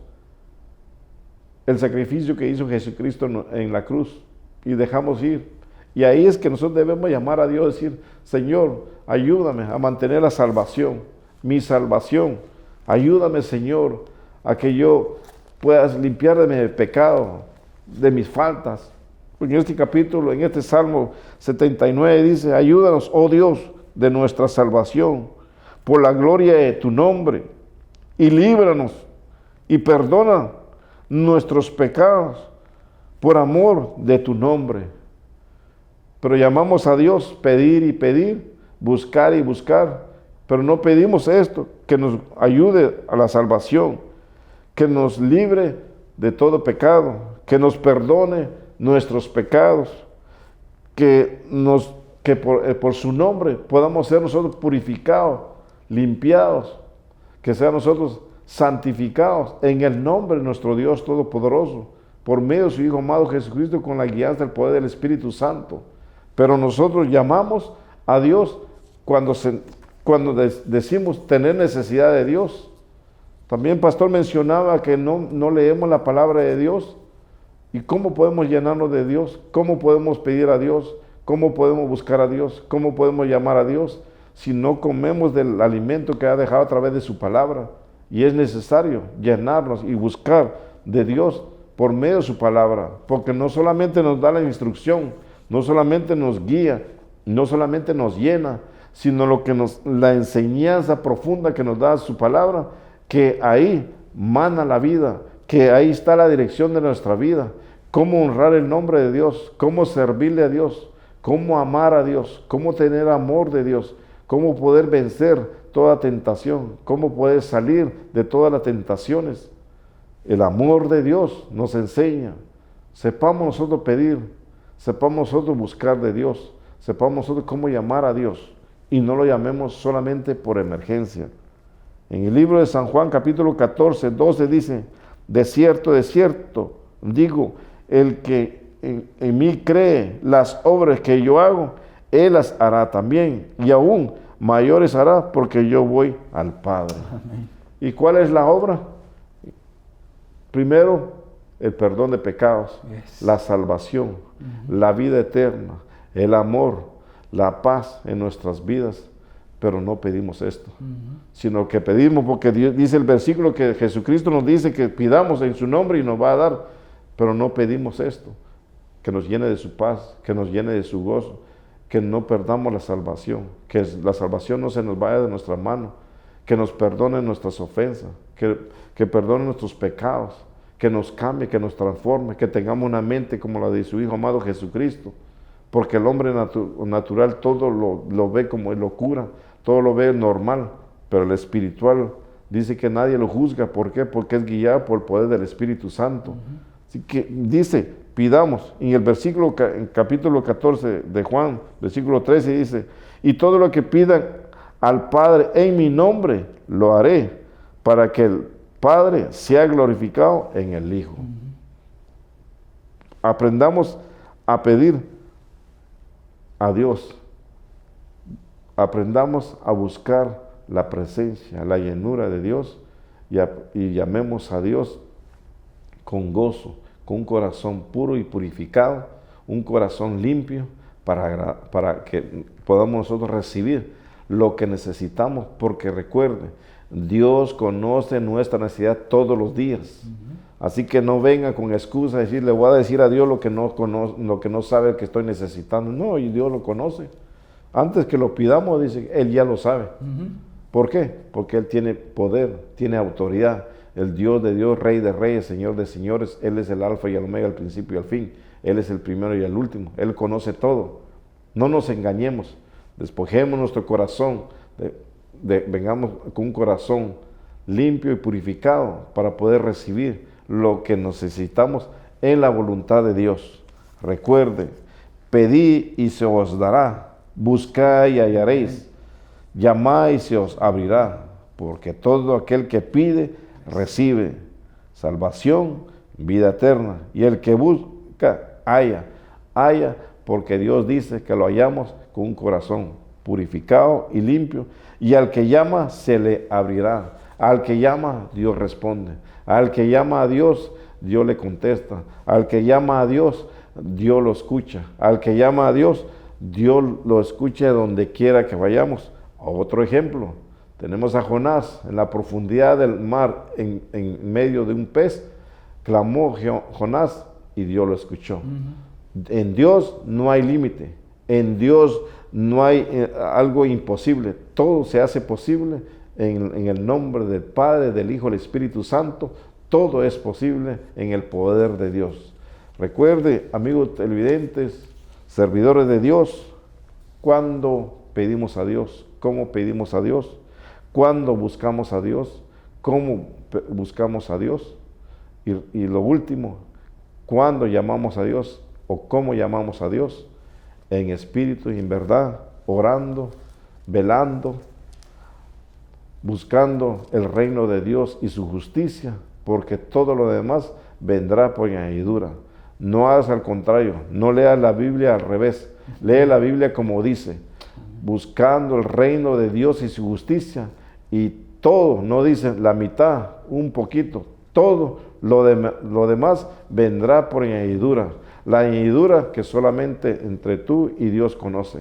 el sacrificio que hizo Jesucristo en la cruz. Y dejamos ir. Y ahí es que nosotros debemos llamar a Dios y decir, Señor, ayúdame a mantener la salvación, mi salvación. Ayúdame, Señor, a que yo pueda limpiar de mi pecado, de mis faltas. En este capítulo, en este Salmo 79 dice, ayúdanos, oh Dios, de nuestra salvación, por la gloria de tu nombre, y líbranos, y perdona nuestros pecados, por amor de tu nombre. Pero llamamos a Dios pedir y pedir, buscar y buscar, pero no pedimos esto, que nos ayude a la salvación, que nos libre de todo pecado, que nos perdone nuestros pecados, que por su nombre podamos ser nosotros purificados, limpiados, que sean nosotros santificados en el nombre de nuestro Dios Todopoderoso, por medio de su Hijo amado Jesucristo, con la guianza del poder del Espíritu Santo. Pero nosotros llamamos a Dios cuando decimos tener necesidad de Dios. También pastor mencionaba que no leemos la palabra de Dios. ¿Y cómo podemos llenarnos de Dios? ¿Cómo podemos pedir a Dios? ¿Cómo podemos buscar a Dios? ¿Cómo podemos llamar a Dios si no comemos del alimento que ha dejado a través de su palabra? Y es necesario llenarnos y buscar de Dios por medio de su palabra, porque no solamente nos da la instrucción, no solamente nos guía, no solamente nos llena, sino la enseñanza profunda que nos da su palabra, que ahí mana la vida, que ahí está la dirección de nuestra vida, cómo honrar el nombre de Dios, cómo servirle a Dios, cómo amar a Dios, cómo tener amor de Dios, cómo poder vencer toda tentación, cómo poder salir de todas las tentaciones. El amor de Dios nos enseña. Sepamos nosotros pedir, sepamos nosotros buscar de Dios, sepamos nosotros cómo llamar a Dios y no lo llamemos solamente por emergencia. En el libro de San Juan capítulo 14, 12 dice: de cierto, digo, el que en mí cree, las obras que yo hago, él las hará también, y aún mayores hará, porque yo voy al Padre. Amén. ¿Y cuál es la obra? Primero, el perdón de pecados, la salvación, la vida eterna, el amor, la paz en nuestras vidas. Pero no pedimos esto, sino que pedimos porque Dios, dice el versículo que Jesucristo nos dice que pidamos en su nombre y nos va a dar, pero no pedimos esto, que nos llene de su paz, que nos llene de su gozo, que no perdamos la salvación, que la salvación no se nos vaya de nuestra mano, que nos perdone nuestras ofensas, que perdone nuestros pecados, que nos cambie, que nos transforme, que tengamos una mente como la de su Hijo amado Jesucristo, porque el hombre natural todo lo ve como locura, todo lo ve normal, pero el espiritual dice que nadie lo juzga. ¿Por qué? Porque es guiado por el poder del Espíritu Santo. Así que dice, pidamos. En el versículo, en capítulo 14 de Juan, versículo 13 dice: y todo lo que pidan al Padre en mi nombre, lo haré, para que el Padre sea glorificado en el Hijo. Aprendamos a pedir a Dios. Aprendamos a buscar la presencia, la llenura de Dios y llamemos a Dios con gozo, con un corazón puro y purificado, un corazón limpio para que podamos nosotros recibir lo que necesitamos, porque recuerde, Dios conoce nuestra necesidad todos los días. Así que no venga con excusa a decir, le voy a decir a Dios lo que no sabe que estoy necesitando. No, y Dios lo conoce. Antes que lo pidamos, dice, Él ya lo sabe. ¿Por qué? Porque Él tiene poder, tiene autoridad. El Dios de Dios, Rey de Reyes, Señor de Señores. Él es el Alfa y el Omega, el principio y el fin. Él es el primero y el último. Él conoce todo. No nos engañemos. Despojemos nuestro corazón. Vengamos con un corazón limpio y purificado para poder recibir lo que necesitamos en la voluntad de Dios. Recuerde, pedid y se os dará. Buscad y hallaréis, llamad y se os abrirá, porque todo aquel que pide, recibe salvación, vida eterna, y el que busca, halla, porque Dios dice que lo hallamos con un corazón purificado y limpio, y al que llama, se le abrirá. Al que llama, Dios responde. Al que llama a Dios, Dios le contesta. Al que llama a Dios, Dios lo escucha. Al que llama a Dios, Dios lo escucha donde quiera que vayamos. Otro ejemplo, tenemos a Jonás en la profundidad del mar, en medio de un pez. Clamó Jonás y Dios lo escuchó. En Dios no hay límite. En Dios no hay algo imposible. Todo se hace posible en el nombre del Padre, del Hijo, del Espíritu Santo. Todo es posible en el poder de Dios. Recuerde, amigos televidentes, servidores de Dios, cuándo pedimos a Dios, cómo pedimos a Dios, cuándo buscamos a Dios, cómo buscamos a Dios. Y lo último, cuándo llamamos a Dios o cómo llamamos a Dios, en espíritu y en verdad, orando, velando, buscando el reino de Dios y su justicia, porque todo lo demás vendrá por añadidura. No hagas al contrario, no leas la Biblia al revés, lee la Biblia como dice, buscando el reino de Dios y su justicia, y todo, no dice la mitad, un poquito, todo lo demás vendrá por añadidura. La añadidura que solamente entre tú y Dios conoce.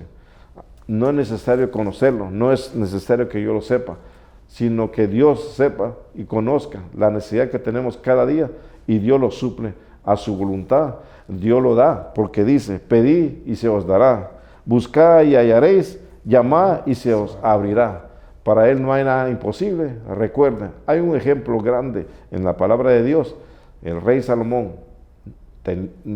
No es necesario conocerlo, no es necesario que yo lo sepa, sino que Dios sepa y conozca la necesidad que tenemos cada día y Dios lo suple a su voluntad. Dios lo da porque dice, pedid y se os dará, buscad y hallaréis, llamad y se os abrirá. Para Él no hay nada imposible. Recuerden, hay un ejemplo grande en la palabra de Dios. El rey Salomón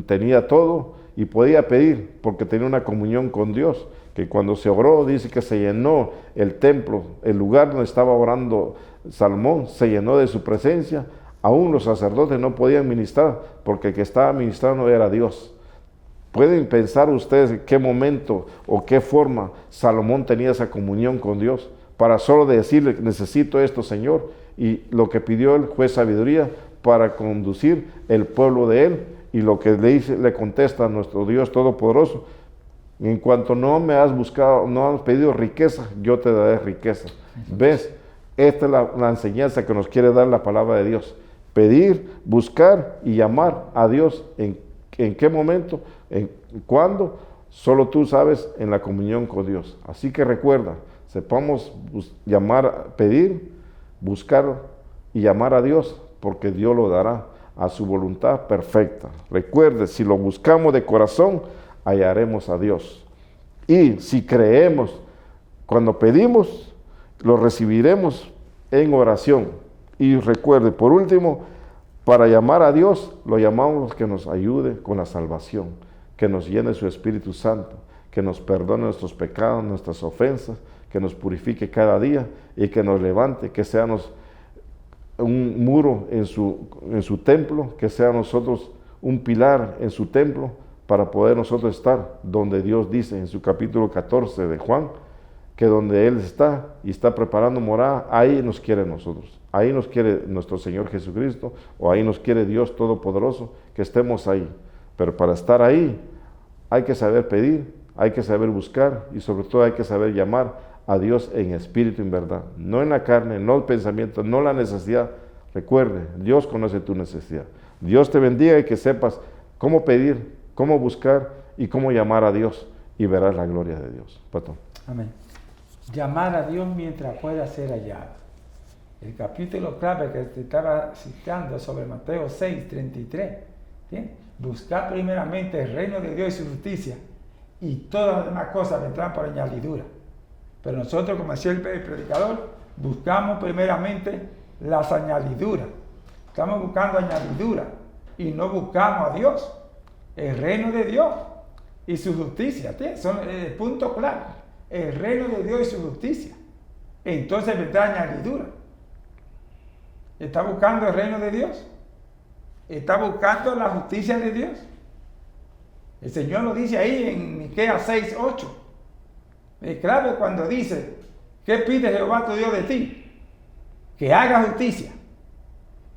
tenía todo y podía pedir porque tenía una comunión con Dios, que cuando se oró dice que se llenó el templo, el lugar donde estaba orando Salomón, se llenó de su presencia. Aún los sacerdotes no podían ministrar porque el que estaba ministrando era Dios. ¿Pueden pensar ustedes en qué momento o qué forma Salomón tenía esa comunión con Dios? Para solo decirle, necesito esto, Señor, y lo que pidió él fue sabiduría para conducir el pueblo de él, y lo que le contesta a nuestro Dios Todopoderoso: en cuanto no me has buscado, no has pedido riqueza, yo te daré riqueza. ¿Ves? Esta es la enseñanza que nos quiere dar la palabra de Dios. Pedir, buscar y llamar a Dios. ¿En qué momento? ¿Cuándo? Solo tú sabes, en la comunión con Dios. Así que recuerda, sepamos pedir, buscar y llamar a Dios, porque Dios lo dará a su voluntad perfecta. Recuerde, si lo buscamos de corazón, hallaremos a Dios. Y si creemos, cuando pedimos, lo recibiremos en oración. Y recuerde, por último, para llamar a Dios, lo llamamos que nos ayude con la salvación, que nos llene su Espíritu Santo, que nos perdone nuestros pecados, nuestras ofensas, que nos purifique cada día y que nos levante, que seamos un muro en su templo, que sea nosotros un pilar en su templo, para poder nosotros estar donde Dios dice en su capítulo 14 de Juan, que donde Él está y está preparando morada, ahí nos quiere nosotros, ahí nos quiere nuestro Señor Jesucristo, o ahí nos quiere Dios Todopoderoso, que estemos ahí. Pero para estar ahí hay que saber pedir, hay que saber buscar y sobre todo hay que saber llamar a Dios en espíritu y en verdad, no en la carne, no el pensamiento, no la necesidad. Recuerde, Dios conoce tu necesidad. Dios te bendiga y que sepas cómo pedir, cómo buscar y cómo llamar a Dios, y verás la gloria de Dios. Pastor. Amén. Llamar a Dios mientras pueda ser hallado. El capítulo clave que te estaba citando sobre Mateo 6, 33. ¿Sí? Buscar primeramente el reino de Dios y su justicia, y todas las demás cosas vendrán por añadidura. Pero nosotros, como decía el predicador, buscamos primeramente las añadiduras. Estamos buscando añadiduras y no buscamos a Dios, el reino de Dios y su justicia. ¿Sí? Son el punto clave. El reino de Dios y su justicia. Entonces vendrá añadidura. ¿Está buscando el reino de Dios? ¿Está buscando la justicia de Dios? El Señor lo dice ahí en Miqueas 6, 8. Es clave cuando dice: ¿qué pide Jehová tu Dios de ti? Que haga justicia,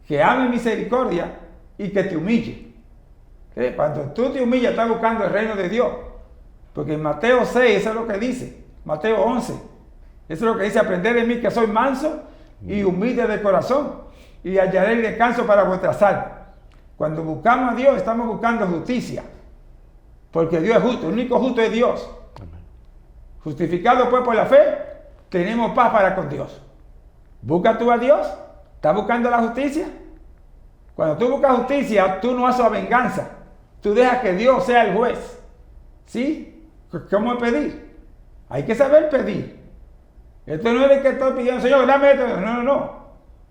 que ame misericordia y que te humille. ¿Sí? Cuando tú te humillas, estás buscando el reino de Dios. Porque en Mateo 6, eso es lo que dice. Mateo 11, eso es lo que dice: aprended de mí que soy manso y humilde de corazón, y hallaré el descanso para vuestras almas. Cuando buscamos a Dios, estamos buscando justicia, porque Dios es justo, el único justo es Dios. Justificado pues por la fe, tenemos paz para con Dios. ¿Buscas tú a Dios? ¿Estás buscando la justicia? Cuando tú buscas justicia, tú no haces la venganza, tú dejas que Dios sea el juez. ¿Sí? ¿Cómo pedir? Hay que saber pedir. Esto no es de que estoy pidiendo: Señor, dame esto. No.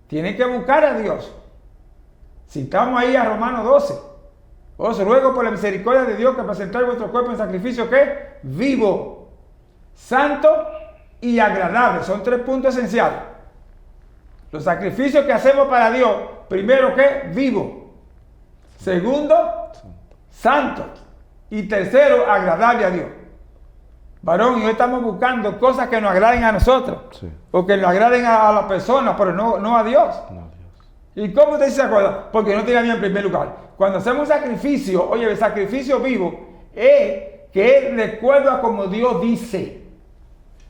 Tienes que buscar a Dios. Citamos ahí a Romanos 12, Os ruego por la misericordia de Dios que presentéis vuestro cuerpo en sacrificio que vivo, santo y agradable. Son 3 puntos esenciales. Los sacrificios que hacemos para Dios, primero que vivo, segundo, santo, y tercero, agradable a Dios. Varón, y hoy estamos buscando cosas que nos agraden a nosotros, Sí. o que nos agraden a la persona, pero no a Dios. No, Dios. ¿Y cómo usted se acuerda? Porque no tiene a Dios en primer lugar. Cuando hacemos un sacrificio, oye, el sacrificio vivo es que es de acuerdo a como Dios dice.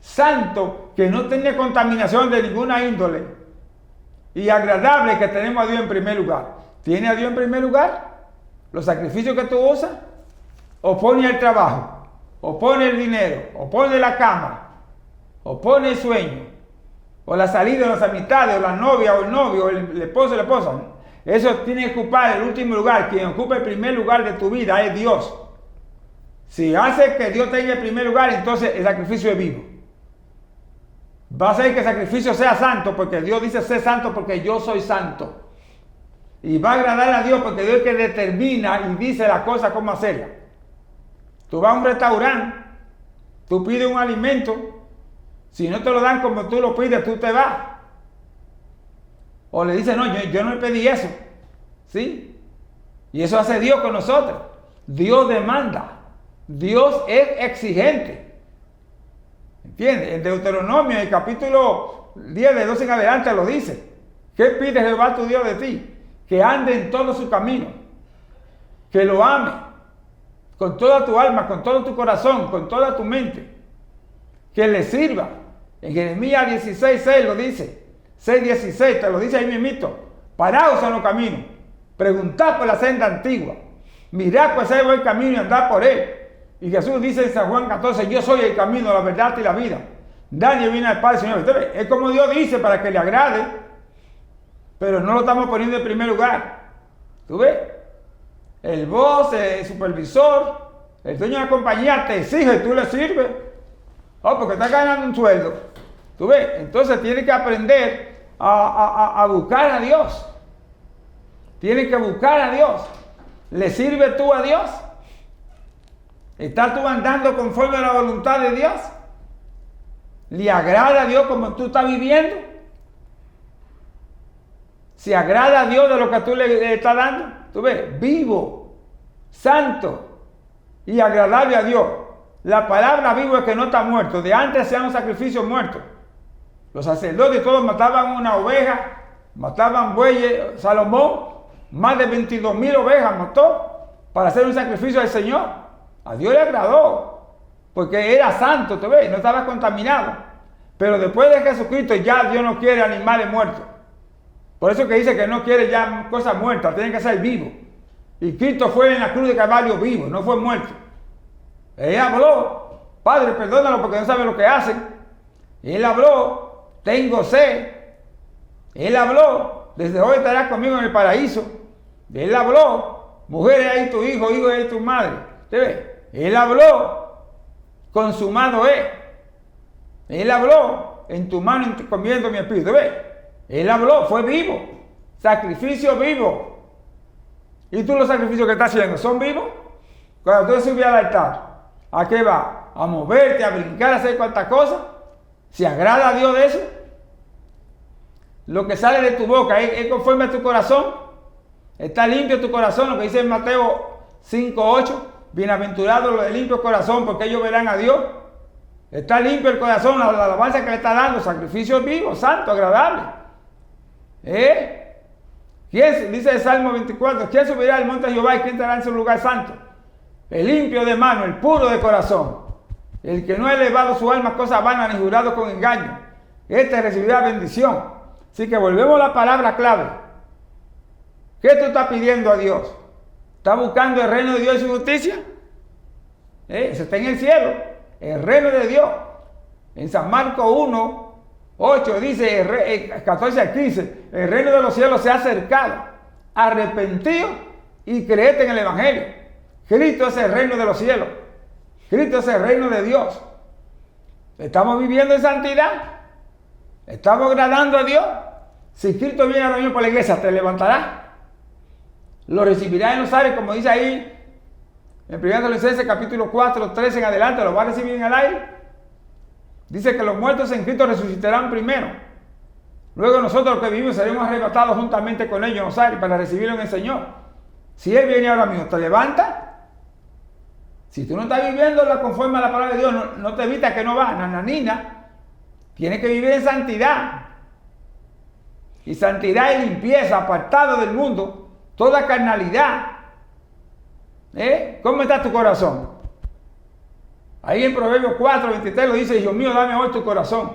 Santo, que no tiene contaminación de ninguna índole. Y agradable, que tenemos a Dios en primer lugar. ¿Tiene a Dios en primer lugar? Los sacrificios que tú usas, o pone el trabajo, o pone el dinero, o pone la cama, o pone el sueño, o la salida, o las amistades, o la novia, o el novio, o el esposo, o la esposa. Eso tiene que ocupar el último lugar. Quien ocupa el primer lugar de tu vida es Dios. Si hace que Dios tenga el primer lugar, entonces el sacrificio es vivo. Va a ser que el sacrificio sea santo, porque Dios dice sé santo porque yo soy santo. Y va a agradar a Dios porque Dios es el que determina y dice las cosas cómo hacerlas. Tú vas a un restaurante, tú pides un alimento, si no te lo dan como tú lo pides, tú te vas. O le dices, no, yo no le pedí eso. ¿Sí? Y eso hace Dios con nosotros. Dios demanda. Dios es exigente. ¿Entiendes? En Deuteronomio, en el capítulo 10 de 12 en adelante lo dice. ¿Qué pide Jehová tu Dios de ti? Que ande en todo su camino. Que lo ame. Con toda tu alma, con todo tu corazón, con toda tu mente. Que le sirva. En Jeremías 16:6 lo dice. 6:16 te lo dice ahí mismito. Paraos en los caminos. Preguntad por la senda antigua. Mirad pues hay buen camino y andad por él. Y Jesús dice en San Juan 14, yo soy el camino, la verdad y la vida. Nadie viene al Padre, Señor. Usted ve, es como Dios dice para que le agrade, pero no lo estamos poniendo en primer lugar. ¿Tú ves? El boss, el supervisor, el dueño de la compañía te exige y tú le sirves. Oh, porque estás ganando un sueldo. ¿Tú ves? Entonces tienes que aprender a buscar a Dios. Tienes que buscar a Dios. ¿Le sirves tú a Dios? ¿Estás tú andando conforme a la voluntad de Dios? ¿Le agrada a Dios como tú estás viviendo? ¿Se agrada a Dios de lo que tú le estás dando? Tú ves, vivo, santo y agradable a Dios. La palabra vivo es que no está muerto. De antes hacían un sacrificio muerto. Los sacerdotes todos mataban una oveja, mataban bueyes. Salomón, más de 22,000 ovejas mató para hacer un sacrificio al Señor. A Dios le agradó, porque era santo, ¿te ves? No estaba contaminado. Pero después de Jesucristo ya Dios no quiere animales muertos. Por eso que dice que no quiere ya cosas muertas, tienen que ser vivos. Y Cristo fue en la cruz de Calvario vivo, no fue muerto. Él habló, Padre, perdónalo porque no saben lo que hacen. Él habló, tengo sed. Él habló, desde hoy estarás conmigo en el paraíso. Él habló, mujer, ahí tu hijo, hijo, ahí tu madre. ¿Te ves? Él habló, consumado es. Él habló, en tu mano comiendo mi espíritu. ¿Ves? Él habló, fue vivo, sacrificio vivo. ¿Y tú los sacrificios que estás haciendo son vivos? Cuando tú subes al altar, ¿a qué va? ¿A moverte, a brincar, a hacer cuantas cosas? ¿Se agrada a Dios de eso? Lo que sale de tu boca es conforme a tu corazón. Está limpio tu corazón, lo que dice en Mateo 5:8. Bienaventurados los de limpio corazón, porque ellos verán a Dios. Está limpio el corazón, la alabanza que le está dando, sacrificio vivo, santo, agradable. ¿Quién, dice el Salmo 24, quién subirá al monte de Jehová y quién estará en su lugar santo? El limpio de mano, el puro de corazón, el que no ha elevado su alma a cosas vanas ni jurado con engaño, este recibirá bendición. Así que volvemos a la palabra clave. ¿Qué tú estás pidiendo a Dios? ¿Estás buscando el reino de Dios y su justicia? Eso está en el cielo, el reino de Dios. En San Marcos 1:8 dice, 14 al 15, el reino de los cielos se ha acercado. Arrepentido y creed en el Evangelio. Cristo es el reino de los cielos. Cristo es el reino de Dios. ¿Estamos viviendo en santidad? ¿Estamos agradando a Dios? Si Cristo viene ahora mismo por la iglesia, ¿te levantarás? lo recibirá en los aires, como dice ahí en 1 Tesalonicenses capítulo 4, 13 en adelante, lo va a recibir en el aire. Dice que los muertos en Cristo resucitarán primero. Luego nosotros los que vivimos seremos arrebatados juntamente con ellos en los aires para recibirlo en el Señor. Si Él viene ahora mismo, ¿te levanta? Si tú no estás viviendo conforme a la palabra de Dios, no te evitas que no va. Nananina, tienes que vivir en santidad. Y santidad y limpieza, apartado del mundo, toda carnalidad. ¿Cómo está tu corazón? Ahí en Proverbios 4, 23 lo dice: Dios mío, dame hoy tu corazón.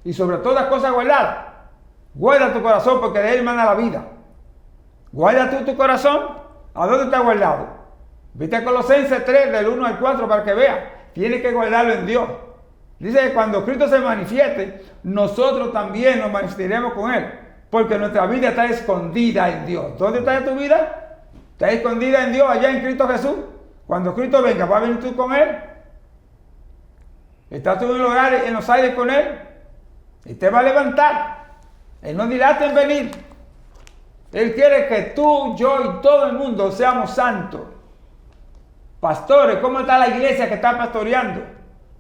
Y sobre todas cosas guardadas, guarda tu corazón porque de él mana la vida. Guarda tú tu corazón. ¿A dónde está guardado? Viste a Colosenses 3, del 1 al 4 para que veas. Tienes que guardarlo en Dios. Dice que cuando Cristo se manifieste, nosotros también nos manifestaremos con Él. Porque nuestra vida está escondida en Dios. ¿Dónde está tu vida? Está escondida en Dios, allá en Cristo Jesús. Cuando Cristo venga, ¿vas a venir tú con Él? ¿Estás tú en los aires con Él? Él te va a levantar. Él no dilata en venir. Él quiere que tú, yo y todo el mundo seamos santos. Pastores, ¿cómo está la iglesia que está pastoreando?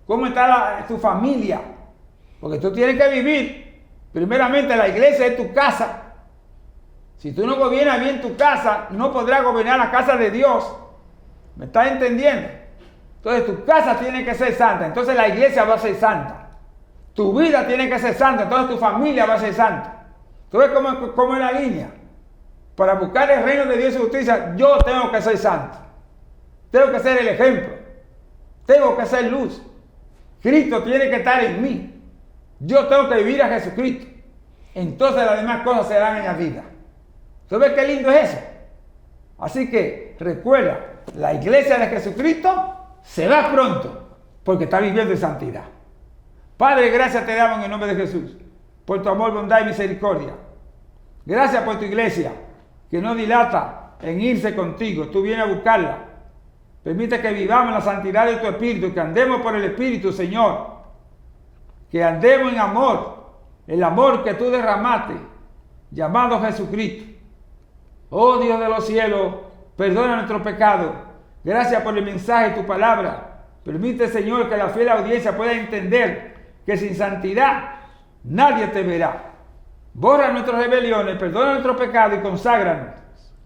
¿Cómo está tu familia? Porque tú tienes que vivir. Primeramente, la iglesia es tu casa. Si tú no gobiernas bien tu casa, no podrás gobernar la casa de Dios. ¿Me estás entendiendo? Entonces tu casa tiene que ser santa. Entonces la iglesia va a ser santa. Tu vida tiene que ser santa. Entonces tu familia va a ser santa. ¿Tú ves cómo es la línea? Para buscar el reino de Dios y su justicia, yo tengo que ser santo. Tengo que ser el ejemplo. Tengo que ser luz. Cristo tiene que estar en mí. Yo tengo que vivir a Jesucristo. Entonces las demás cosas serán añadidas. ¿Tú ves qué lindo es eso? Así que recuerda, la iglesia de Jesucristo se va pronto porque está viviendo en santidad. Padre, gracias te damos en el nombre de Jesús por tu amor, bondad y misericordia. Gracias por tu iglesia que no dilata en irse contigo. Tú vienes a buscarla. Permite que vivamos en la santidad de tu Espíritu, que andemos por el Espíritu, Señor. Que andemos en amor, el amor que tú derramaste, llamado Jesucristo. Oh Dios de los cielos, perdona nuestros pecados. Gracias por el mensaje de tu palabra. Permite, Señor, que la fiel audiencia pueda entender que sin santidad nadie te verá. Borra nuestras rebeliones, perdona nuestros pecados y conságranos.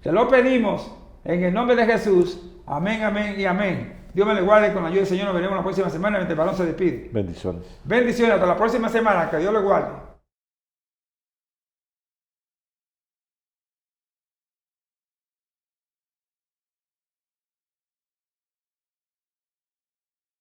Te lo pedimos en el nombre de Jesús. Amén, amén y amén. Dios me le guarde con la ayuda del Señor. Nos veremos la próxima semana. El varón se despide. Bendiciones. Bendiciones. Hasta la próxima semana. Que Dios le guarde.